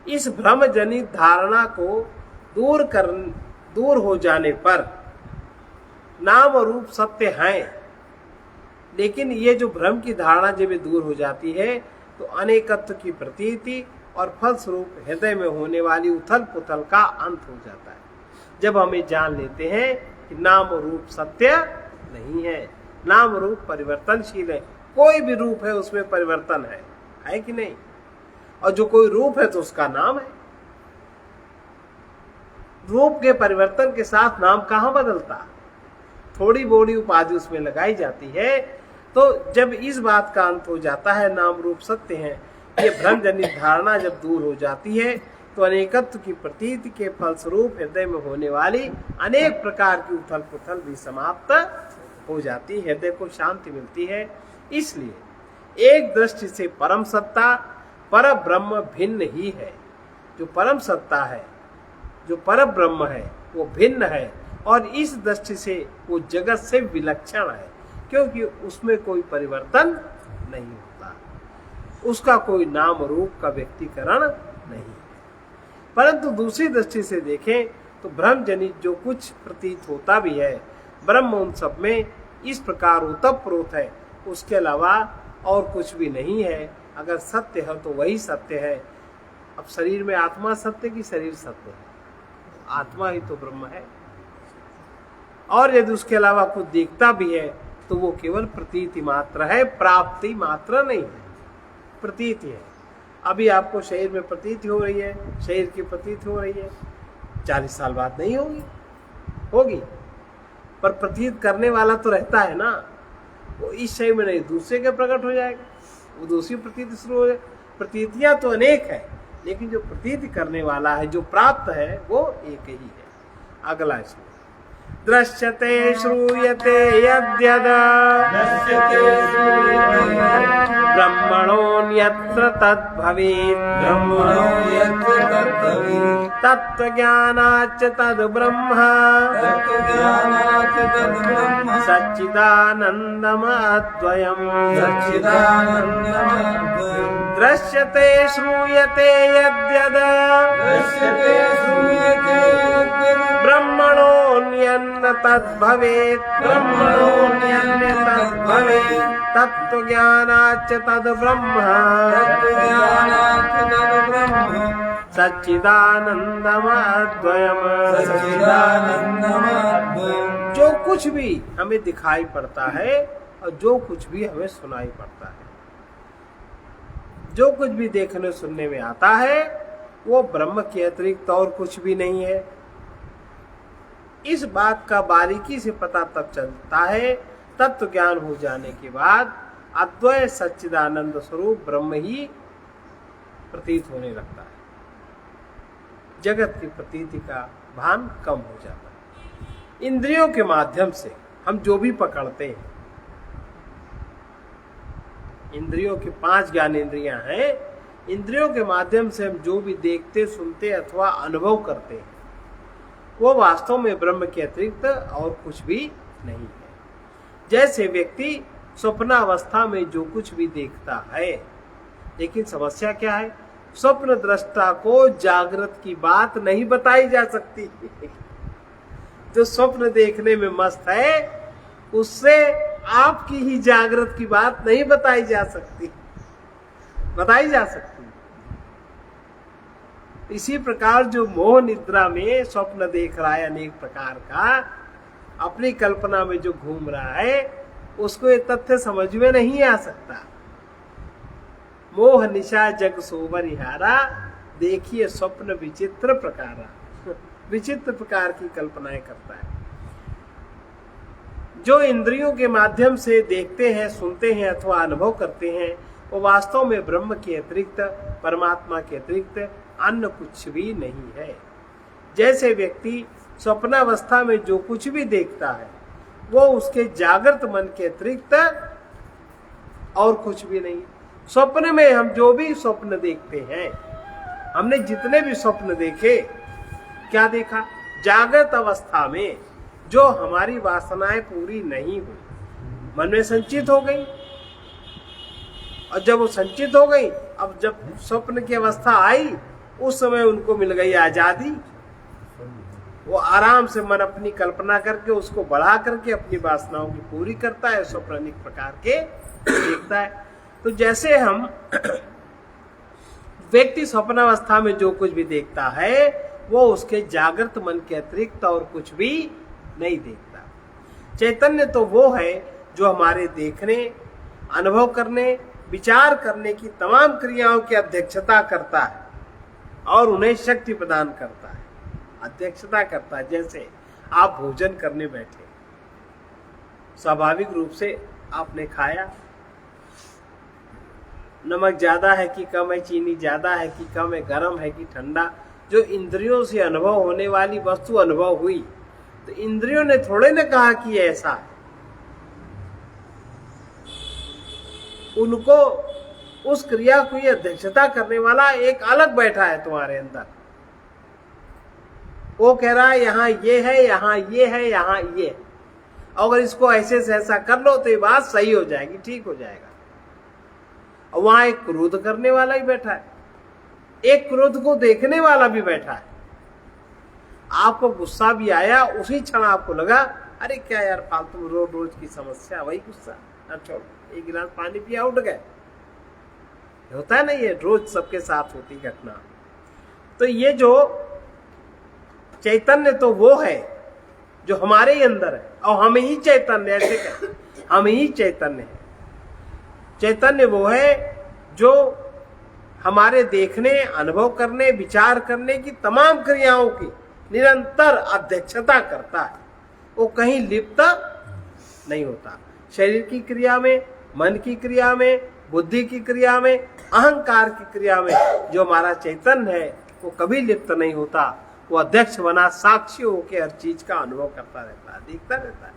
इस भ्रम जनित धारणा को दूर हो जाने पर नाम और रूप सत्य हैं, लेकिन ये जो भ्रम की धारणा जब दूर हो जाती है तो अनेकत्व की प्रतीति और फलस्वरूप हृदय में होने वाली उथल पुथल का अंत हो जाता है। जब हम ये जान लेते हैं कि नाम और रूप सत्य नहीं है, नाम रूप परिवर्तनशील है, कोई भी रूप है उसमें परिवर्तन है कि नहीं, और जो कोई रूप है तो उसका नाम है। रूप के परिवर्तन के साथ नाम कहाँ बदलता, थोड़ी बोड़ी उपाधि उसमें लगाई जाती है। तो जब इस बात का अंत हो जाता है, नाम रूप सत्य है, ये भ्रम जनित धारणा जब दूर हो जाती है तो अनेकत्व की प्रतीति के फलस्वरूप हृदय में होने वाली अनेक प्रकार की उथल पुथल भी समाप्त हो जाती है, हृदय को शांति मिलती है। इसलिए एक दृष्टि से परम सत्ता पर ब्रह्म भिन्न ही है। जो परम सत्ता है, जो पर ब्रह्म है, वो भिन्न है, और इस दृष्टि से वो जगत से विलक्षण है, क्योंकि उसमें कोई परिवर्तन नहीं होता, उसका कोई नाम रूप का व्यक्तिकरण नहीं है। परंतु दूसरी दृष्टि से देखें तो भ्रम जनित जो कुछ प्रतीत होता भी है, ब्रह्म उन सब में इस प्रकार ओतप्रोत है, उसके अलावा और कुछ भी नहीं है। अगर सत्य है तो वही सत्य है। अब शरीर में आत्मा सत्य की शरीर सत्य है, आत्मा ही तो ब्रह्म है। और यदि उसके अलावा कुछ दिखता भी है तो वो केवल प्रतीति मात्र है, प्राप्ति मात्र नहीं है, प्रतीति है। अभी आपको शरीर में प्रतीति हो रही है, शरीर की प्रतीति हो रही है, 40 साल बाद नहीं होगी, पर प्रतीत करने वाला तो रहता है ना। वो इस शरीर में नहीं, दूसरे के प्रकट हो जाएगा, वो दूसरी प्रतीति शुरू हो जाएगी। प्रतीतियां तो अनेक है, लेकिन जो प्रतीति करने वाला है, जो प्राप्त है, वो एक ही है। अगला श्लोक, दृश्यते श्रूयते यद्यद ब्रह्मणोऽन्यत्र तद्भवेत् तत्त्वज्ञानाच्च तद्ब्रह्म सच्चिदानन्दमद्वयम्। दृश्यते श्रूयते यद्यद ब्रह्मणोऽन्यत्र तद्भवेत् तत्त्वज्ञानाच्च तद्ब्रह्म सच्चिदानन्दमद्वयम्। जो कुछ भी हमें दिखाई पड़ता है और जो कुछ भी हमें सुनाई पड़ता है, जो कुछ भी देखने सुनने में आता है, वो ब्रह्म के अतिरिक्त और कुछ भी नहीं है। इस बात का बारीकी से पता तब चलता है, तत्व ज्ञान हो जाने के बाद अद्वय सच्चिदानंद स्वरूप ब्रह्म ही प्रतीत होने लगता है। जगत की प्रतीति का भान कम हो जाता है। इंद्रियों के माध्यम से हम जो भी पकड़ते हैं, इंद्रियों की 5 ज्ञान इंद्रियां हैं, इंद्रियों के माध्यम से हम जो भी देखते, सुनते अथवा अनुभव करते हैं, वो वास्तव में ब्रह्म के अतिरिक्त और कुछ भी नहीं है। जैसे व्यक्ति स्वप्नावस्था में जो कुछ भी देखता है, लेकिन समस्या क्या है, स्वप्न दृष्टा को जागृत की बात नहीं बताई जा सकती। जो स्वप्न देखने में मस्त है उससे आपकी ही जागृत की बात नहीं बताई जा सकती। इसी प्रकार जो मोह निद्रा में स्वप्न देख रहा है अनेक प्रकार का, अपनी कल्पना में जो घूम रहा है, उसको ये तथ्य समझ में नहीं आ सकता। मोह निशा जग सोवरिहारा, देखिए स्वप्न विचित्र प्रकारा। विचित्र प्रकार की कल्पनाएं करता है। जो इंद्रियों के माध्यम से देखते हैं, सुनते हैं अथवा अनुभव करते हैं, वो वास्तव में ब्रह्म के अतिरिक्त, परमात्मा के अतिरिक्त अन्य कुछ भी नहीं है। जैसे व्यक्ति स्वप्नावस्था में जो कुछ भी देखता है वो उसके जागृत मन के अतिरिक्त और कुछ भी नहीं। स्वप्न में हम जो भी स्वप्न देखते हैं, हमने जितने भी स्वप्न देखे, क्या देखा? जागृत अवस्था में जो हमारी वासनाएं पूरी नहीं हुई, मन में संचित हो गई, और जब वो संचित हो गई, अब जब स्वप्न की अवस्था आई, उस समय उनको मिल गई आजादी। वो आराम से मन अपनी कल्पना करके उसको बढ़ा करके अपनी वासनाओं की पूरी करता है, स्वप्न अनेक प्रकार के देखता है। तो जैसे हम व्यक्ति स्वप्नावस्था में जो कुछ भी देखता है वो उसके जागृत मन के अतिरिक्त और कुछ भी नहीं देखता। चैतन्य तो वो है जो हमारे देखने, अनुभव करने, विचार करने की तमाम क्रियाओं की अध्यक्षता करता है और उन्हें शक्ति प्रदान करता है, अध्यक्षता करता है। जैसे आप भोजन करने बैठे, स्वाभाविक रूप से आपने खाया, नमक ज्यादा है कि कम है, चीनी ज्यादा है कि कम है, गर्म है कि ठंडा, जो इंद्रियों से अनुभव होने वाली वस्तु अनुभव हुई, तो इंद्रियों ने थोड़े न कहा कि ऐसा है। उनको उस क्रिया को अध्यक्षता करने वाला एक अलग बैठा है तुम्हारे अंदर। वो कह रहा है यहाँ ये है, यहाँ ये है, यहाँ ये है, अगर इसको ऐसे से ऐसा कर लो तो ये बात सही हो जाएगी, ठीक हो जाएगा। और वहां एक क्रोध करने वाला ही बैठा है, एक क्रोध को देखने वाला भी बैठा है। आपको गुस्सा भी आया, उसी क्षण आपको लगा अरे क्या यार फालतू रोज रोज की समस्या, वही गुस्सा, छोड़ो, एक गिलास पानी पिया उठ गए। होता है ना, ये रोज सबके साथ होती घटना। तो ये जो चैतन्य तो वो है जो हमारे ही अंदर है, और हम ही चैतन्य, ऐसे कहते हैं हम ही चैतन्य है। चैतन्य वो है जो हमारे देखने, अनुभव करने, विचार करने की तमाम क्रियाओं की निरंतर अध्यक्षता करता है। वो कहीं लिप्त नहीं होता। शरीर की क्रिया में, मन की क्रिया में, बुद्धि की क्रिया में, अहंकार की क्रिया में जो हमारा चैतन्य है वो कभी लिप्त नहीं होता। वो अध्यक्ष बना साक्षी होकर हर चीज का अनुभव करता रहता है, देखता रहता है।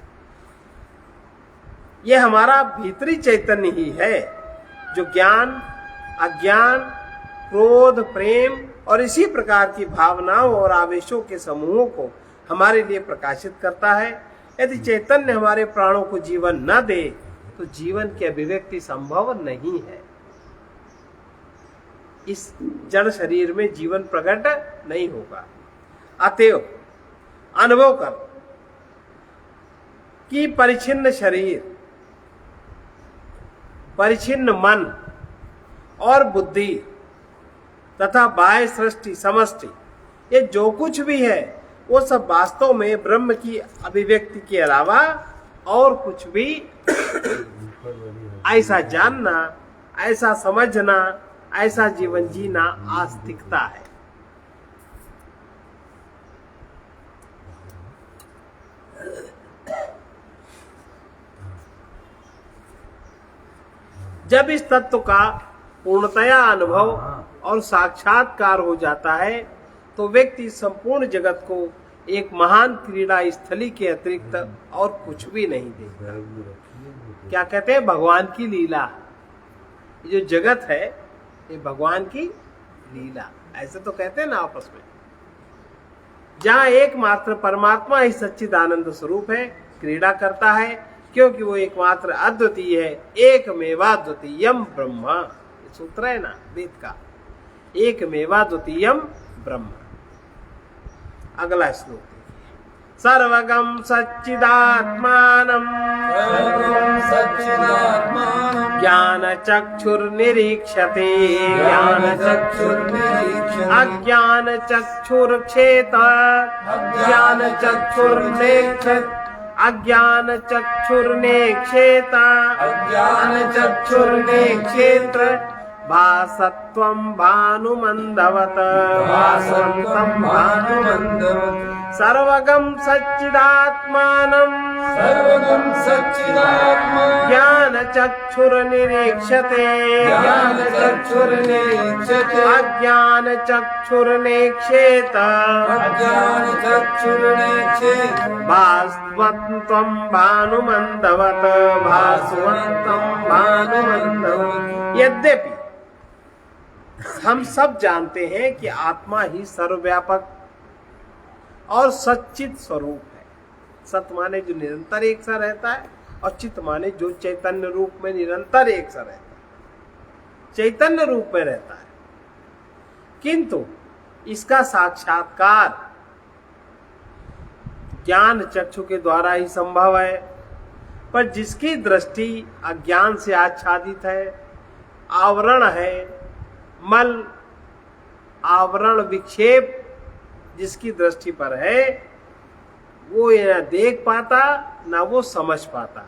ये हमारा भीतरी चैतन्य ही है जो ज्ञान, अज्ञान, क्रोध, प्रेम और इसी प्रकार की भावनाओं और आवेशों के समूहों को हमारे लिए प्रकाशित करता है। यदि चैतन्य हमारे प्राणों को जीवन न दे तो जीवन की अभिव्यक्ति संभव नहीं है। इस जड़ शरीर में जीवन प्रकट नहीं होगा। अतएव अनुभव कर कि परिच्छिन्न शरीर, परिच्छिन्न मन और बुद्धि तथा बाह्य सृष्टि, समष्टि, ये जो कुछ भी है वो सब वास्तव में ब्रह्म की अभिव्यक्ति के अलावा और कुछ भी ऐसा जानना, ऐसा समझना, ऐसा जीवन जीना आस्तिकता है। जब इस तत्व का पूर्णतया अनुभव और साक्षात्कार हो जाता है तो व्यक्ति संपूर्ण जगत को एक महान क्रीड़ा स्थली के अतिरिक्त और कुछ भी नहीं देखता। क्या कहते हैं? भगवान की लीला। ये जो जगत है ये भगवान की लीला, ऐसे तो कहते हैं ना आपस में। जहां एकमात्र परमात्मा ही सच्चिदानंद स्वरूप है, क्रीड़ा करता है, क्योंकि वो एकमात्र अद्वितीय है। एकमेवाद्वितीयम ब्रह्म, सूत्र है ना वेद का। एकमेवा द्वितीयम ब्रह्म। अगला श्लोक सर्वगम सच्चिदात्मानं ज्ञान चक्षुर्निरीक्षते अज्ञान चक्षुर्क्षेत अज्ञान चक्षुर्नेक्षेत्र भासत्वं भानुमन्दवत सर्वगम सच्चिदात्मानं ज्ञान चक्षुर्निरीक्षते अज्ञान चक्षुर्नेक्षेत भास्वत्वं भानुमन्दवत यद्यपि हम सब जानते हैं कि आत्मा ही सर्वव्यापक और सच्चित स्वरूप है। सत माने जो निरंतर एक सा रहता है, और चित माने जो चैतन्य रूप में निरंतर एक सा रहता है, चैतन्य रूप में रहता है। किंतु इसका साक्षात्कार ज्ञान चक्षु के द्वारा ही संभव है। पर जिसकी दृष्टि अज्ञान से आच्छादित है, आवरण है, मल आवरण विक्षेप जिसकी दृष्टि पर है, वो न देख पाता ना वो समझ पाता।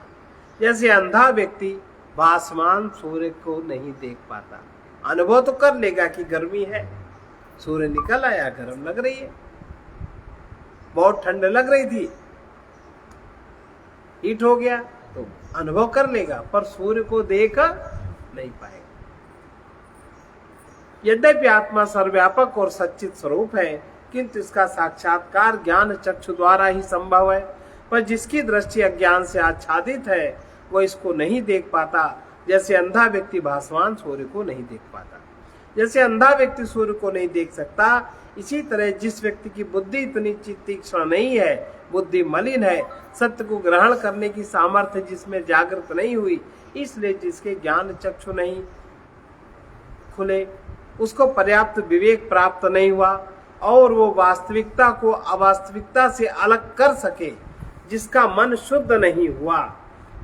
जैसे अंधा व्यक्ति भासमान सूर्य को नहीं देख पाता, अनुभव तो कर लेगा कि गर्मी है, सूर्य निकल आया, गर्म लग रही है, बहुत ठंड लग रही थी, हीट हो गया, तो अनुभव कर लेगा, पर सूर्य को देख नहीं पाएगा। यद्यपि आत्मा सर्वव्यापक और सच्चित स्वरूप है, किंतु इसका साक्षात्कार ज्ञान चक्षु द्वारा ही संभव है। पर जिसकी दृष्टि अज्ञान से आच्छादित है, वह इसको नहीं देख पाता। जैसे अंधा व्यक्ति भासमान सूर्य को नहीं देख पाता, जैसे अंधा व्यक्ति सूर्य को नहीं देख सकता, इसी तरह जिस व्यक्ति की बुद्धि इतनी तीक्ष्ण नहीं है, बुद्धि मलिन है, सत्य को ग्रहण करने की सामर्थ्य जिसमें जागृत नहीं हुई, इसलिए जिसके ज्ञान चक्षु नहीं खुले, उसको पर्याप्त विवेक प्राप्त नहीं हुआ और वो वास्तविकता को अवास्तविकता से अलग कर सके, जिसका मन शुद्ध नहीं हुआ,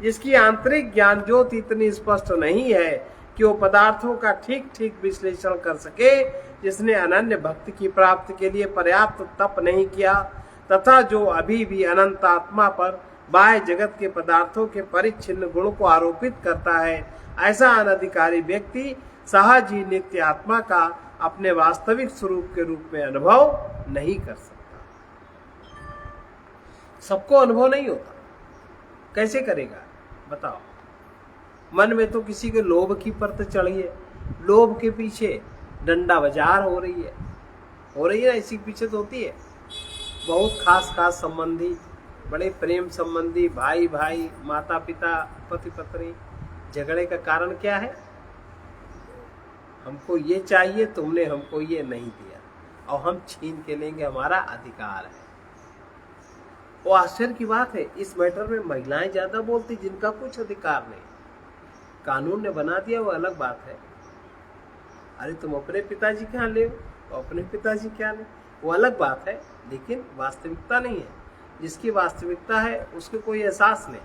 जिसकी आंतरिक ज्ञान ज्योति इतनी स्पष्ट नहीं है कि वो पदार्थों का ठीक ठीक विश्लेषण कर सके, जिसने अनन्य भक्ति की प्राप्ति के लिए पर्याप्त तप नहीं किया, तथा जो अभी भी अनंत आत्मा पर बाह्य जगत के पदार्थों के परिच्छिन्न गुण को आरोपित करता है, ऐसा अनधिकारी व्यक्ति सहज ही नित्य आत्मा का अपने वास्तविक स्वरूप के रूप में अनुभव नहीं कर सकता। सबको अनुभव नहीं होता, कैसे करेगा बताओ। मन में तो किसी के लोभ की परत चढ़ी है, लोभ के पीछे डंडा बाजार हो रही है ना, इसी के पीछे तो होती है। बहुत खास खास संबंधी, बड़े प्रेम संबंधी, भाई भाई, माता पिता, पति पत्नी, झगड़े का कारण क्या है? हमको ये चाहिए, तुमने हमको ये नहीं दिया, और हम छीन के लेंगे, हमारा अधिकार है। वो आश्चर्य की बात है, इस मैटर में महिलाएं ज्यादा बोलती, जिनका कुछ अधिकार नहीं। कानून ने बना दिया, वो अलग बात है। अरे तुम अपने पिताजी क्या ले, तो अपने पिताजी क्या ले, वो अलग बात है, लेकिन वास्तविकता नहीं है। जिसकी वास्तविकता है उसके कोई एहसास नहीं।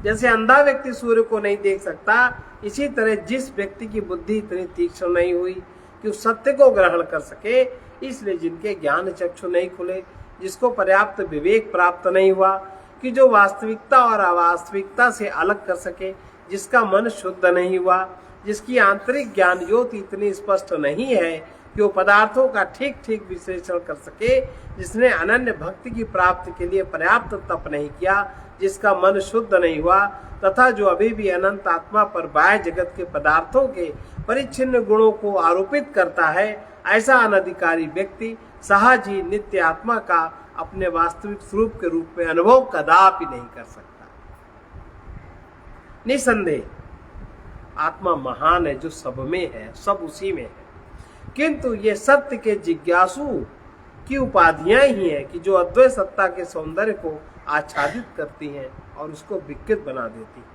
जैसे अंधा व्यक्ति सूर्य को नहीं देख सकता, इसी तरह जिस व्यक्ति की बुद्धि इतनी तीक्ष्ण नहीं हुई कि उस सत्य को ग्रहण कर सके, इसलिए जिनके ज्ञान चक्षु नहीं खुले, जिसको पर्याप्त विवेक प्राप्त नहीं हुआ कि जो वास्तविकता और अवास्तविकता से अलग कर सके, जिसका मन शुद्ध नहीं हुआ, जिसकी आंतरिक ज्ञान ज्योति इतनी स्पष्ट नहीं है कि वो पदार्थों का ठीक ठीक विश्लेषण कर सके, जिसने अनन्य भक्ति की प्राप्ति के लिए पर्याप्त तप नहीं किया, जिसका मन शुद्ध नहीं हुआ, तथा जो अभी भी अनंत आत्मा पर बाह्य जगत के पदार्थों के परिच्छिन्न गुणों को आरोपित करता है, ऐसा अनधिकारी व्यक्ति सहज ही नित्य आत्मा का अपने वास्तविक स्वरूप के रूप में अनुभव कदापि नहीं कर सकता। निसंदेह आत्मा महान है, जो सब में है, सब उसी में है, किंतु ये सत्य के जिज्ञासु की उपाधियां ही हैं कि जो अद्वैत सत्ता के सौंदर्य को आच्छादित करती हैं और उसको विकृत बना देती है।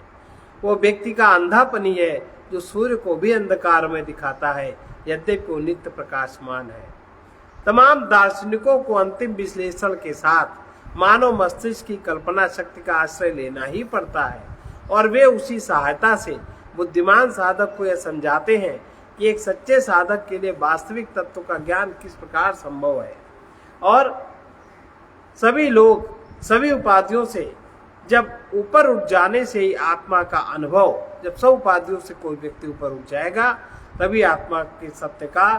वो व्यक्ति का अंधापन ही है जो सूर्य को भी अंधकार में दिखाता है, यद्यपि वो नित्य प्रकाशमान है। तमाम दार्शनिकों को अंतिम विश्लेषण के साथ मानव मस्तिष्क की कल्पना शक्ति का आश्रय लेना ही पड़ता है और वे उसी सहायता से बुद्धिमान साधक को यह समझाते हैं कि एक सच्चे साधक के लिए वास्तविक तत्व का ज्ञान किस प्रकार संभव है। और सभी लोग सभी उपाधियों से जब ऊपर उठ जाने से ही आत्मा का अनुभव, जब सब उपाधियों से कोई व्यक्ति ऊपर उठ जाएगा तभी आत्मा के सत्य का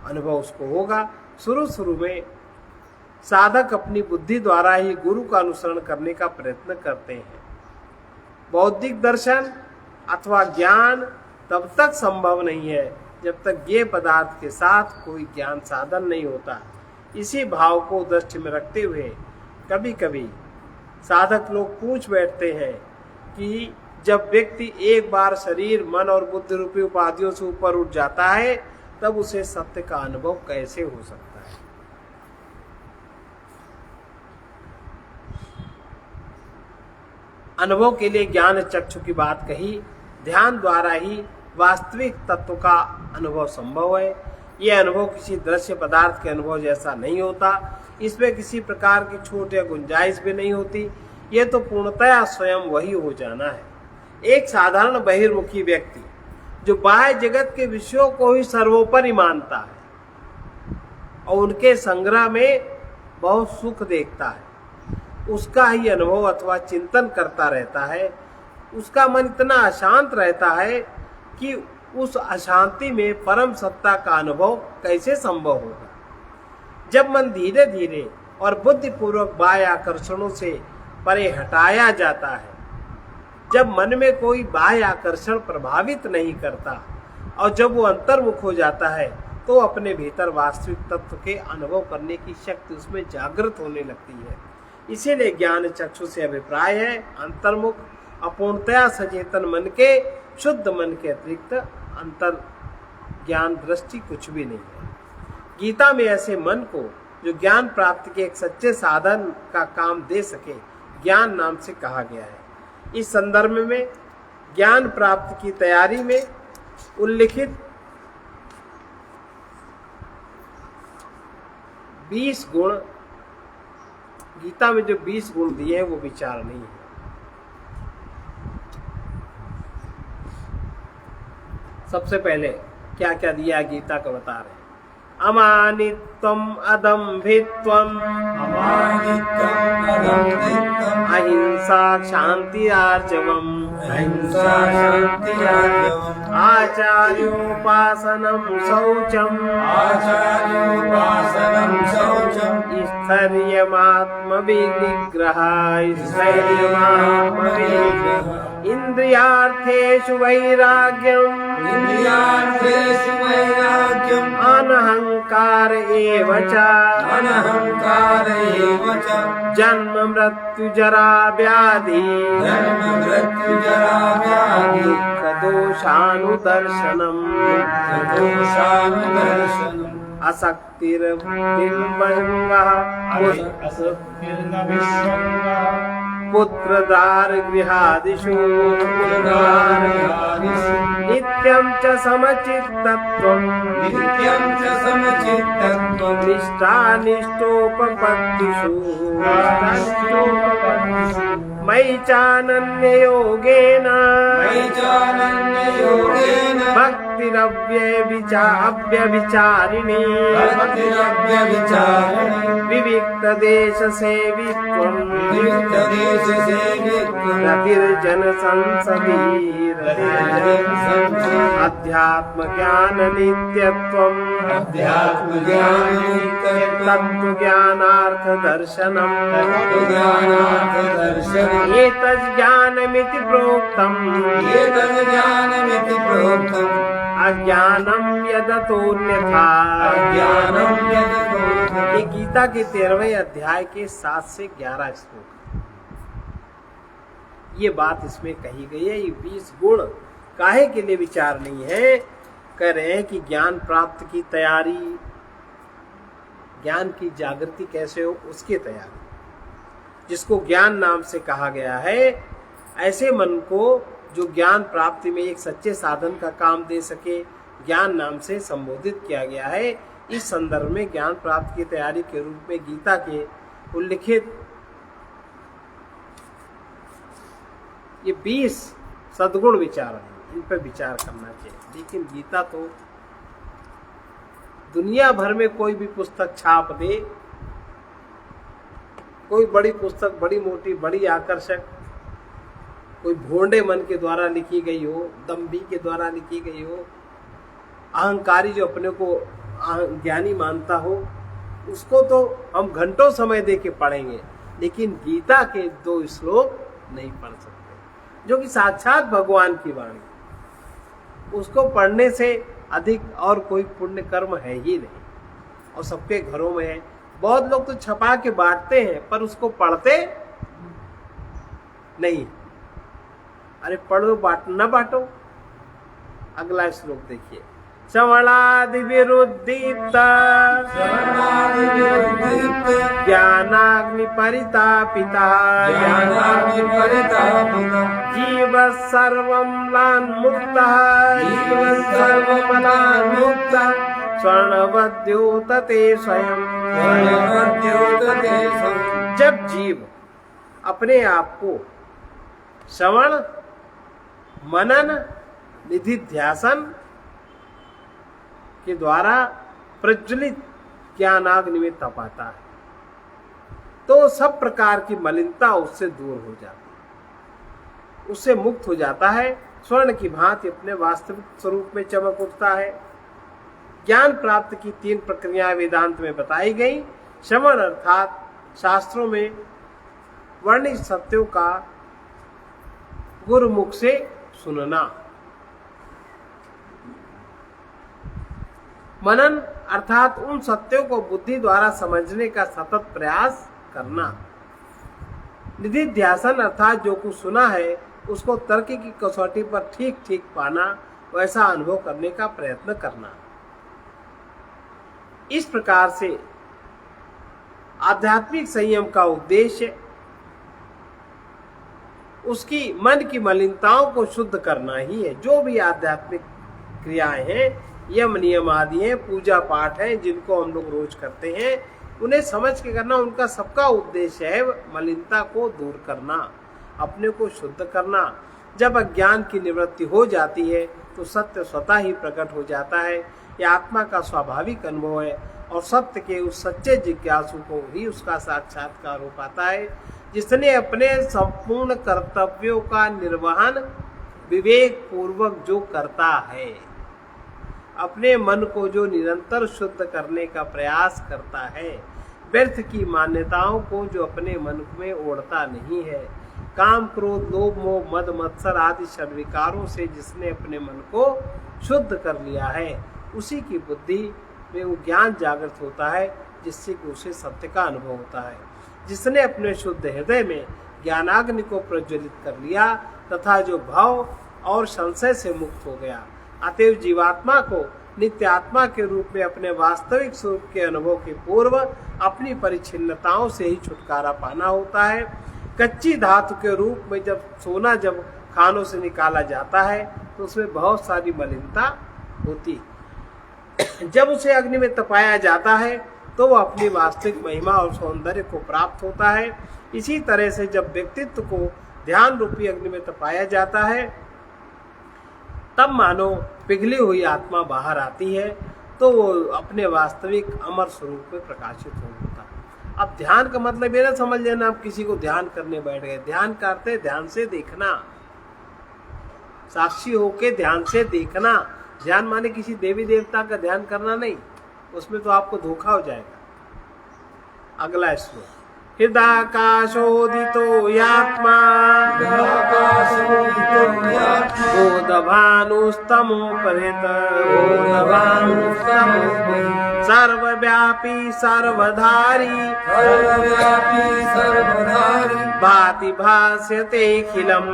अनुभव उसको होगा। शुरू में साधक अपनी बुद्धि द्वारा ही गुरु का अनुसरण करने का प्रयत्न करते हैं। बौद्धिक दर्शन अथवा ज्ञान तब तक संभव नहीं है जब तक ये पदार्थ के साथ कोई ज्ञान साधन नहीं होता। इसी भाव को दृष्टि में रखते हुए कभी कभी साधक लोग पूछ बैठते हैं कि जब व्यक्ति एक बार शरीर, मन और बुद्धि रूपी उपाधियों से ऊपर उठ जाता है तब उसे सत्य का अनुभव कैसे हो सकता है। अनुभव के लिए ज्ञान चक्षु की बात कही। ध्यान द्वारा ही वास्तविक तत्व का अनुभव संभव है। यह अनुभव किसी दृश्य पदार्थ के अनुभव जैसा नहीं होता। इसमें किसी प्रकार की छूट या गुंजाइश भी नहीं होती। यह तो पूर्णतया स्वयं वही हो जाना है। एक साधारण बहिर्मुखी व्यक्ति जो बाह्य जगत के विषयों को ही सर्वोपरि मानता है और उनके संग्रह में बहुत सुख देखता है, उसका ही अनुभव अथवा चिंतन करता रहता है, उसका मन इतना अशांत रहता है कि उस अशांति में परम सत्ता का अनुभव कैसे संभव होगा। जब मन धीरे धीरे और बुद्धिपूर्वक बाह्य आकर्षणों से परे हटाया जाता है, जब मन में कोई बाह्य आकर्षण प्रभावित नहीं करता और जब वो अंतर्मुख हो जाता है तो अपने भीतर वास्तविक तत्व के अनुभव करने की शक्ति उसमें जागृत होने लगती है। इसीलिए ज्ञान चक्षु से अभिप्राय है अंतर्मुख अपूर्णतया सचेतन मन के, शुद्ध मन के अतिरिक्त अंतर ज्ञान दृष्टि कुछ भी नहीं है। गीता में ऐसे मन को जो ज्ञान प्राप्ति के एक सच्चे साधन का काम दे सके ज्ञान नाम से कहा गया है। इस संदर्भ में ज्ञान प्राप्ति की तैयारी में उल्लिखित 20 गुण, गीता में जो 20 गुण दिए हैं वो विचार नहीं है। सबसे पहले क्या क्या दिया गीता का बता रहे हैं। अमानित्वम् अदम्भित्वम् अहिंसा क्षान्तिरार्जवम् आचार्योपासनं शौचम् स्थैर्यमात्मविनिग्रह इन्द्रियार्थेषु वैराग्यम् अनहंकार एव च जन्म मृत्यु जरा व्याधि दुःख दोषानुदर्शनम् असक्तिर्बिम्बङ्गः पुत्रदार गृहादिषु नित्यं च समचित्तत्वम् निष्ठानिष्ठोपपत्तिषु मयि चानन्ययोगेन भक्तिरव्यभिचारिणी विविक्तदेशसेवित्वम् रतिर्जन संसदीर अध्यात्म ज्ञान नित्यत्वम् तत्व ज्ञानार्थ दर्शनम् एतज्ज्ञानमिति प्रोक्तम् अज्ञानम् यदतोऽन्यथा। ये गीता के 13वें अध्याय के 7 से 11 श्लोक। ये बात इसमें कही गई है। ये 20 गुण काहे के लिए विचार नहीं है, कह रहे हैं कि ज्ञान प्राप्त की तैयारी, ज्ञान की जागृति कैसे हो उसकी तैयारी, जिसको ज्ञान नाम से कहा गया है। ऐसे मन को जो ज्ञान प्राप्ति में एक सच्चे साधन का काम दे सके, ज्ञान नाम से संबोधित किया गया है। इस संदर्भ में ज्ञान प्राप्ति की तैयारी के रूप में गीता के उल्लिखित ये 20 सद्गुण विचार हैं, इन पर विचार करना चाहिए। लेकिन गीता तो दुनिया भर में कोई भी पुस्तक छाप दे, कोई बड़ी पुस्तक, बड़ी मोटी, बड़ी आकर्षक, कोई भोंडे मन के द्वारा लिखी गई हो, दम्भी के द्वारा लिखी गई हो, अहंकारी जो अपने को ज्ञानी मानता हो, उसको तो हम घंटों समय दे के पढ़ेंगे, लेकिन गीता के 2 श्लोक नहीं पढ़ सकते, जो कि साक्षात भगवान की वाणी। उसको पढ़ने से अधिक और कोई पुण्य कर्म है ही नहीं, और सबके घरों में है। बहुत लोग तो छपा के बांटते हैं, पर उसको पढ़ते नहीं। अरे पढ़ो, न बांटो। अगला श्लोक देखिए। श्रवणादि विरुद्धित ज्ञानाग्नि परितापिता जीव सर्वम्लान् मुक्तः स्वर्णवद्योतते स्वयं। जब जीव अपने आप को श्रवण, मनन, निधिध्यासन के द्वारा प्रज्वलित ज्ञानाग्नि में तपाता है, तो सब प्रकार की मलिनता उससे दूर हो जाती है, उससे मुक्त हो जाता है। स्वर्ण की भांति अपने वास्तविक स्वरूप में चमक उठता है। ज्ञान प्राप्त की 3 प्रक्रियाएं वेदांत में बताई गई। श्रवण अर्थात शास्त्रों में वर्णित सत्यों का गुरुमुख से सुनना। मनन अर्थात उन सत्यों को बुद्धि द्वारा समझने का सतत प्रयास करना। निधिध्यासन अर्थात जो कुछ सुना है उसको तर्क की कसौटी पर ठीक ठीक पाना, वैसा अनुभव करने का प्रयत्न करना। इस प्रकार से आध्यात्मिक संयम का उद्देश्य उसकी मन की मलिनताओं को शुद्ध करना ही है। जो भी आध्यात्मिक क्रियाएं हैं, यम नियम आदि हैं, पूजा पाठ है, जिनको हम लोग रोज करते हैं, उन्हें समझ के करना। उनका सबका उद्देश्य है मलिनता को दूर करना, अपने को शुद्ध करना। जब अज्ञान की निवृत्ति हो जाती है तो सत्य स्वतः ही प्रकट हो जाता है। यह आत्मा का स्वाभाविक अनुभव है, और सत्य के उस सच्चे जिज्ञासु को ही उसका साक्षात्कार हो पाता है, जिसने अपने संपूर्ण कर्तव्यों का निर्वहन विवेक पूर्वक जो करता है, अपने मन को जो निरंतर शुद्ध करने का प्रयास करता है, व्यर्थ की मान्यताओं को जो अपने मन में ओढ़ता नहीं है, काम, क्रोध, लोभ, मोह, मद, मत्सर आदि षड्विकारों से जिसने अपने मन को शुद्ध कर लिया है, उसी की बुद्धि में वो ज्ञान जागृत होता है, जिससे कि उसे सत्य का अनुभव होता है। जिसने अपने शुद्ध हृदय में ज्ञानाग्नि को प्रज्वलित कर लिया तथा जो भाव और संशय से मुक्त हो गया, अतएव जीवात्मा को नित्य आत्मा के रूप में अपने वास्तविक स्वरूप के अनुभव के पूर्व अपनी परिच्छिन्नताओं से ही छुटकारा पाना होता है। कच्ची धातु के रूप में जब सोना जब खानों से निकाला जाता है तो उसमें बहुत सारी मलिनता होती। जब उसे अग्नि में तपाया जाता है तो वह अपनी वास्तविक महिमा और सौंदर्य को प्राप्त होता है। इसी तरह से जब व्यक्तित्व को ध्यान रूपी अग्नि में तपाया जाता है, तब मानो पिघली हुई आत्मा बाहर आती है, तो वो अपने वास्तविक अमर स्वरूप में प्रकाशित हो जाता है। अब ध्यान का मतलब ये ना समझ लेना आप किसी को ध्यान करने बैठ गए। ध्यान करते ध्यान से देखना, साक्षी होके ध्यान से देखना। ध्यान माने किसी देवी देवता का ध्यान करना नहीं, उसमें तो आपको धोखा हो जाएगा। अगला श्लोक। हृदाकाशोदितो यात्मा बोधभानुस्तमोपहृत सर्वव्यापी सर्वधारी भाति भास्यतेऽखिलम्।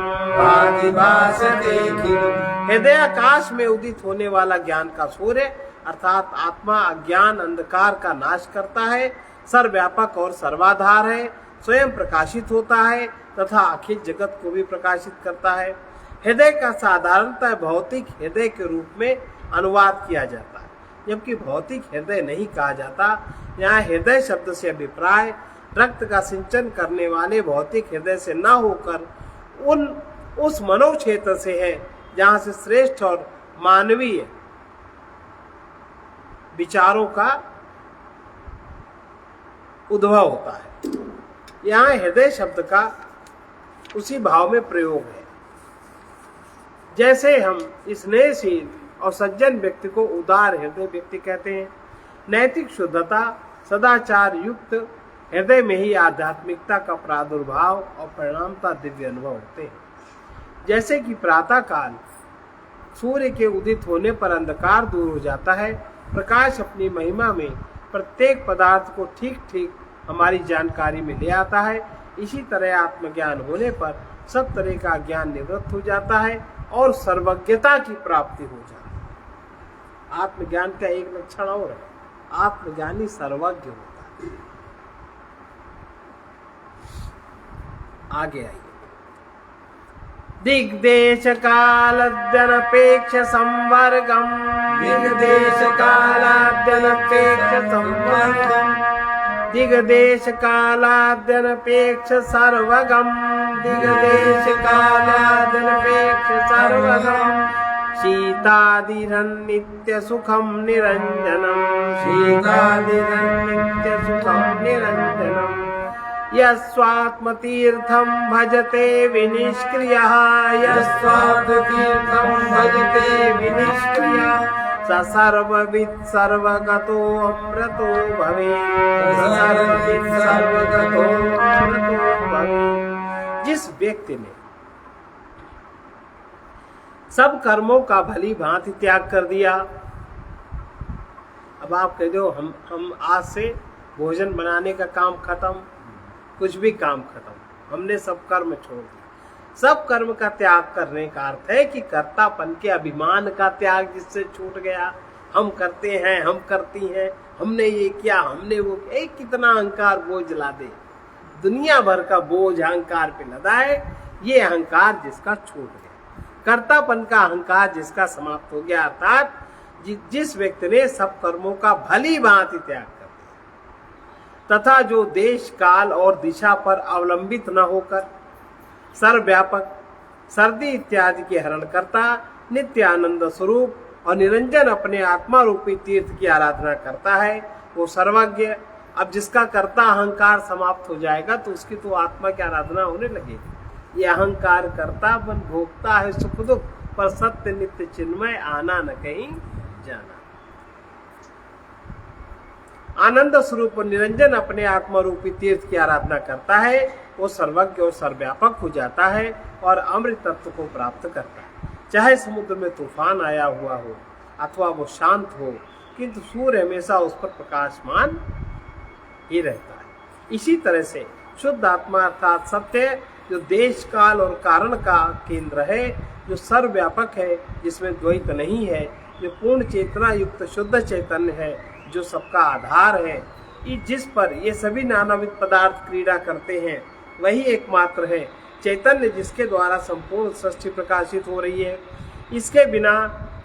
हृदय आकाश में उदित होने वाला ज्ञान का सूर्य अर्थात आत्मा अज्ञान अंधकार का नाश करता है, सर्वव्यापक और सर्वाधार है, स्वयं प्रकाशित होता है तथा अखिल जगत को भी प्रकाशित करता है। हृदय का साधारणतः भौतिक हृदय के रूप में अनुवाद किया जाता है, जबकि भौतिक हृदय नहीं कहा जाता। यहाँ हृदय शब्द से अभिप्राय रक्त का सिंचन करने वाले भौतिक हृदय से न होकर उस मनोक्षेत्र से है जहाँ से श्रेष्ठ और मानवीय विचारों का उद्भव होता है। यहाँ हृदय शब्द का उसी भाव में प्रयोग है जैसे हम स्नेहशील और सज्जन व्यक्ति को उदार हृदय व्यक्ति कहते हैं। नैतिक शुद्धता, सदाचार युक्त हृदय में ही आध्यात्मिकता का प्रादुर्भाव और परिणामता दिव्य अनुभव होते हैं। जैसे कि प्रातः काल सूर्य के उदित होने पर अंधकार दूर हो जाता है, प्रकाश अपनी महिमा में प्रत्येक पदार्थ को ठीक ठीक हमारी जानकारी में ले आता है, इसी तरह आत्मज्ञान होने पर सब तरह का ज्ञान निवृत्त हो जाता है और सर्वज्ञता की प्राप्ति हो जाती है। आत्मज्ञान का एक लक्षण और है, आत्मज्ञानी सर्वज्ञ होता है। आगे आइए। दिग्देश कालाद्यनपेक्ष संवर्गम, दिग्देश कालाद्यनपेक्ष संवर्गम, दिग्देश कालाद्यनपेक्ष सर्वगम, दिग्देश कालाद्यनपेक्ष सर्वगम, शीतादिरन्नित्य सुखम निरंजनम, शीतादिरन्नित्य सुखम निरंजनम, यस्वात्मतीर्थं भजते विनिष्क्रियः, यस्वात्मतीर्थं भजते विनिष्क्रियः, स सर्ववित् सर्वगतो अमृतो भवेत्, स सर्ववित् सर्वगतो अमृतो भवेत्। जिस व्यक्ति ने सब कर्मों का भली भांति त्याग कर दिया, अब आप कह दो हम आज से भोजन बनाने का काम खत्म, कुछ भी काम खत्म, हमने सब कर्म छोड़ दिया। सब कर्म का त्याग करने का अर्थ है कि कर्तापन के अभिमान का त्याग जिससे छूट गया। हम करते हैं, हम करती हैं, हमने ये किया, हमने वो किया, एक कितना अहंकार बोझ ला दे, दुनिया भर का बोझ अहंकार पे लदा है। ये अहंकार जिसका छूट गया, कर्तापन का अहंकार जिसका समाप्त हो गया, अर्थात जिस व्यक्ति ने सब कर्मों का भली भांति त्याग कर दिया तथा जो देश काल और दिशा पर अवलंबित न होकर सर्वव्यापक, सर्दी इत्यादि के हरण करता, नित्य आनंद स्वरूप और निरंजन अपने आत्मा रूपी तीर्थ की आराधना करता है, वो सर्वज्ञ। अब जिसका कर्ता अहंकार समाप्त हो जाएगा तो उसकी तो आत्मा की आराधना होने लगेगी। ये अहंकार करता बन भोगता है सुख दुख, पर सत्य नित्य चिन्मय आना न कहीं जाना। आनंद स्वरूप और निरंजन अपने आत्मा रूपी तीर्थ की आराधना करता है, वो सर्वज्ञ और सर्वव्यापक हो जाता है और अमृत तत्व को प्राप्त करता है। चाहे समुद्र में तूफान आया हुआ हो अथवा वो शांत हो, किंतु सूर्य हमेशा उस पर प्रकाशमान ही रहता है। इसी तरह से शुद्ध आत्मा अर्थात सत्य, जो देश काल और कारण का केंद्र है, जो सर्वव्यापक है, जिसमें द्वैत नहीं है, जो पूर्ण चेतना युक्त शुद्ध चैतन्य है, जो सबका आधार है, जिस पर ये सभी नानाविध पदार्थ क्रीड़ा करते हैं, वही एकमात्र है चैतन्य जिसके द्वारा संपूर्ण सृष्टि प्रकाशित हो रही है। इसके बिना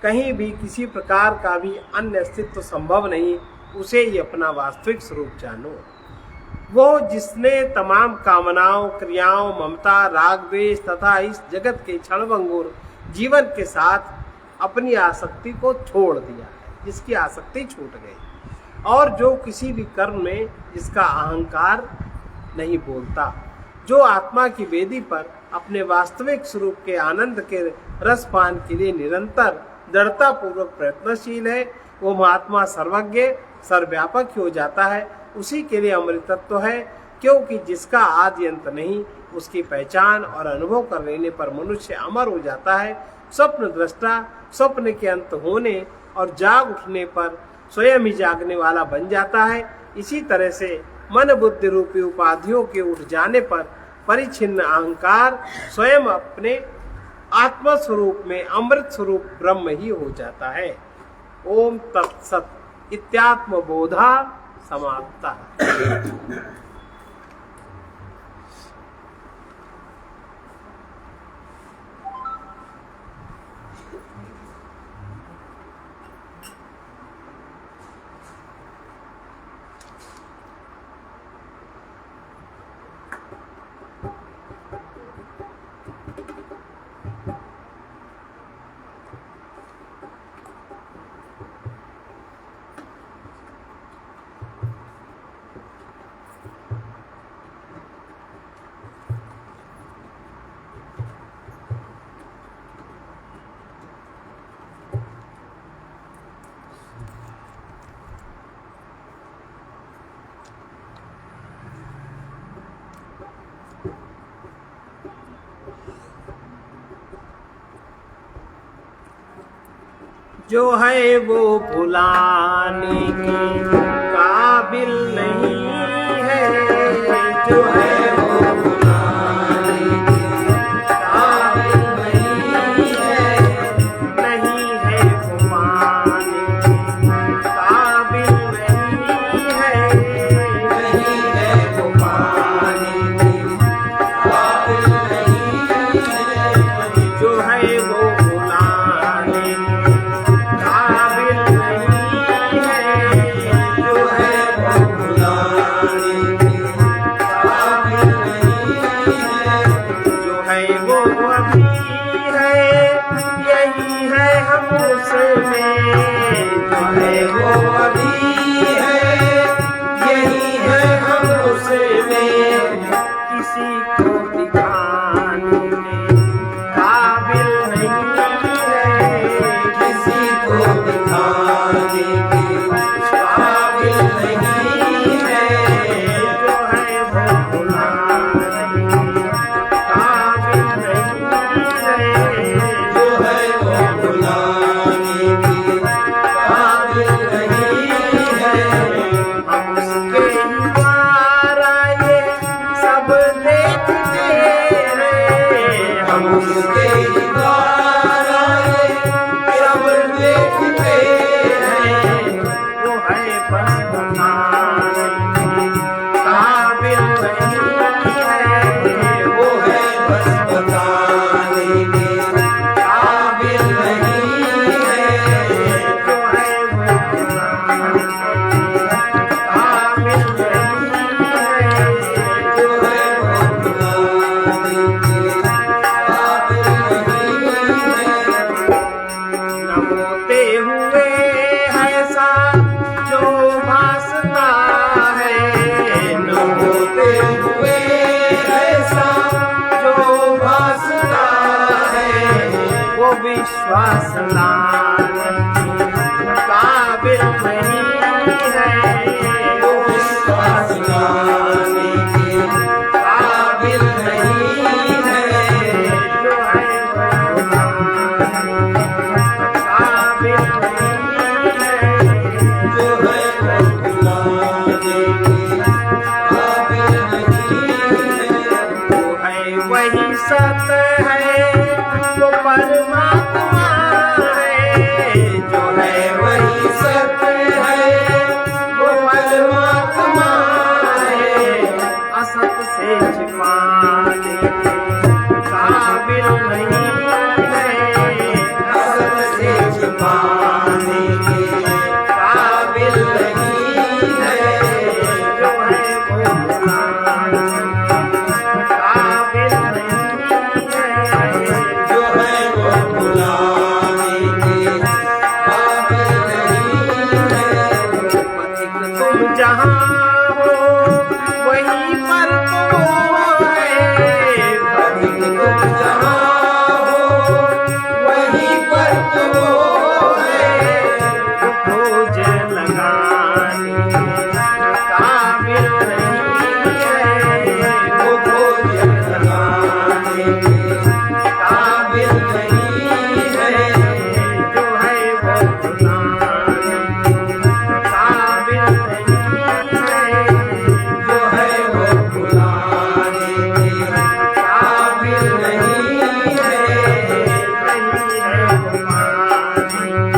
कहीं भी किसी प्रकार का भी अन्य अस्तित्व संभव नहीं। उसे ही अपना वास्तविक स्वरूप जानो। वो जिसने तमाम कामनाओं, क्रियाओं, ममता, राग, द्वेष तथा इस जगत के क्षणभंगुर जीवन के साथ अपनी आसक्ति को छोड़ दिया है, जिसकी आसक्ति छूट गई, और जो किसी भी कर्म में जिसका अहंकार नहीं बोलता, जो आत्मा की वेदी पर अपने वास्तविक स्वरूप के आनंद के रसपान के लिए निरंतर दृढ़ता पूर्वक प्रयत्नशील है, वो महात्मा सर्वज्ञ सर्वव्यापक हो जाता है। उसी के लिए अमृतत्व है, क्योंकि जिसका आदि अंत नहीं, उसकी पहचान और अनुभव कर लेने पर मनुष्य अमर हो जाता है। स्वप्न दृष्टा स्वप्न के अंत होने और जाग उठने पर स्वयं ही जागने वाला बन जाता है। इसी तरह से मन बुद्धि रूपी उपाधियों के उठ जाने पर परिच्छिन्न अहंकार स्वयं अपने आत्म स्वरूप में अमृत स्वरूप ब्रह्म ही हो जाता है। ओम तत्सत इत्यात्म बोधा समाप्ता। जो है वो भुलाने के काबिल नहीं है, जो है वो भुलाने के काबिल नहीं है, नहीं है वो पाने के काबिल नहीं है, नहीं है वो पाने के काबिल नहीं है, जो है वो भुलाने काबिल नहीं है, जो है वो भुलाने काबिल नहीं है, जो है वो अभी है यही है हम उसमें, जो है वो अभी है यही है हम उसमें, किसी को दिखाने के काबिल नहीं है, किसी को दिखाने के काबिल नहीं है, जो है वो भुलाने काबिल नहीं है, जो है वो भुलाने के काबिल नहीं है, हम उसके ही द्वारा ये सब देखते हैं, हम उसके ही द्वारा ये सब देखते हैं, वो है बस बताने के काबिल नहीं है, वो है बस बताने के काबिल नहीं है, जो है वो बताने के काबिल नहीं है, जो है वो बताने के काबिल नहीं है, न होते हुए ऐसा जो भासता है, न होते हुए ऐसा जो भासता है, वो विश्वास लाने के काबिल नहीं है, वो विश्वास लाने के काबिल नहीं है, जो है वो भुलाने के काबिल नहीं है, जो है वो भुलाने के काबिल नहीं है, वो है वही सत्य है, वो परमात्मा है, जो है वही सत्य है, वो परमात्मा है, असत से छिपाने के काबिल नहीं है, असत से छिपाने के काबिल नहीं है, जो है वो भुलाने के काबिल नहीं है, जो है वो भुलाने के काबिल नहीं है, पथिक तुम जहाँ हो वहीं पर तो है, पथिक तुम जहाँ हो वहीं पर तो है, वो खोज लगाने के काबिल नहीं है, वो खोज लगाने के काबिल नहीं है, जो है वो भुलाने के काबिल नहीं है, जो है वो भुलाने के काबिल नहीं है, नहीं है वो पाने के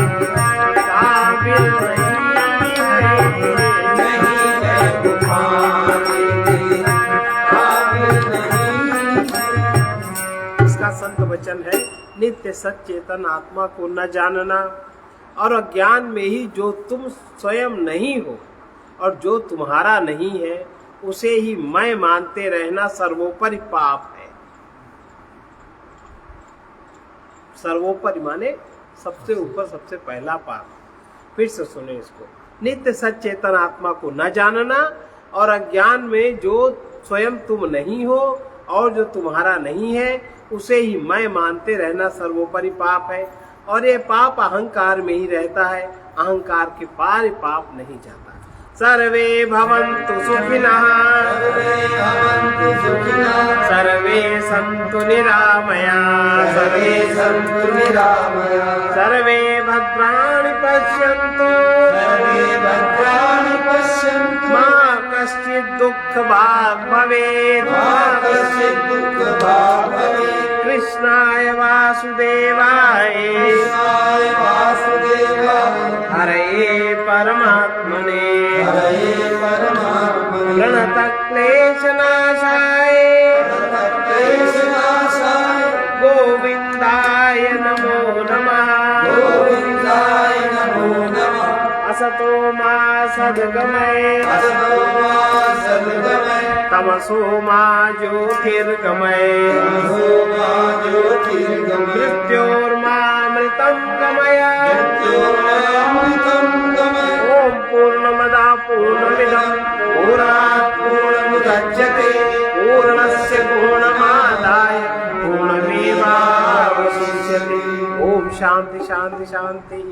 काबिल नहीं है, नहीं है वो पाने के काबिल नहीं है। इसका संत वचन है, नित्य सचेतन आत्मा को न जानना और अज्ञान में ही जो तुम स्वयं नहीं हो और जो तुम्हारा नहीं है उसे ही मैं मानते रहना सर्वोपरि पाप है। सर्वोपरि माने सबसे ऊपर, सबसे पहला पाप। फिर से सुने इसको, नित्य सचेतन आत्मा को न जानना और अज्ञान में जो स्वयं तुम नहीं हो और जो तुम्हारा नहीं है उसे ही मैं मानते रहना सर्वोपरि पाप है। और ये पाप अहंकार में ही रहता है, अहंकार के पार पाप नहीं जाता। सर्वे भवन्तु सुखिनः। सन्तु सुखिनः सर्वे सन्तु निरामया सर्वे सन्तु निरामया सर्वे भद्राणि पश्यन्तु सर्वे भद्राणि पश्यन्तु मा कश्चित् दुःखभाग् भवेत् मा कश्चित् दुःखभाग् भवेत् कृष्णाय वासुदेवाय कृष्णाय वासुदेवाय हरये परमात्मने हरये परमात्मने प्रणतक्लेशनाशाय क्लेशनाशाय गोविन्दाय नमो नमः गोविन्दाय नमो नमः असतो मा सद्गमय असतो मा सद्गमय तमसो मा ज्योतिर्गमय तमसो मा ज्योतिर्गमय मृत्योर्मामृतं गमय मृत्योर्मामृतं गमय ॐ पूर्णमदा पूर्णमिदं पूर्णात् पूर्णमुदच्यते पूर्णस्य पूर्णमादाय पूर्णमेवावशिष्यते ॐ शान्ति शान्ति शान्तिः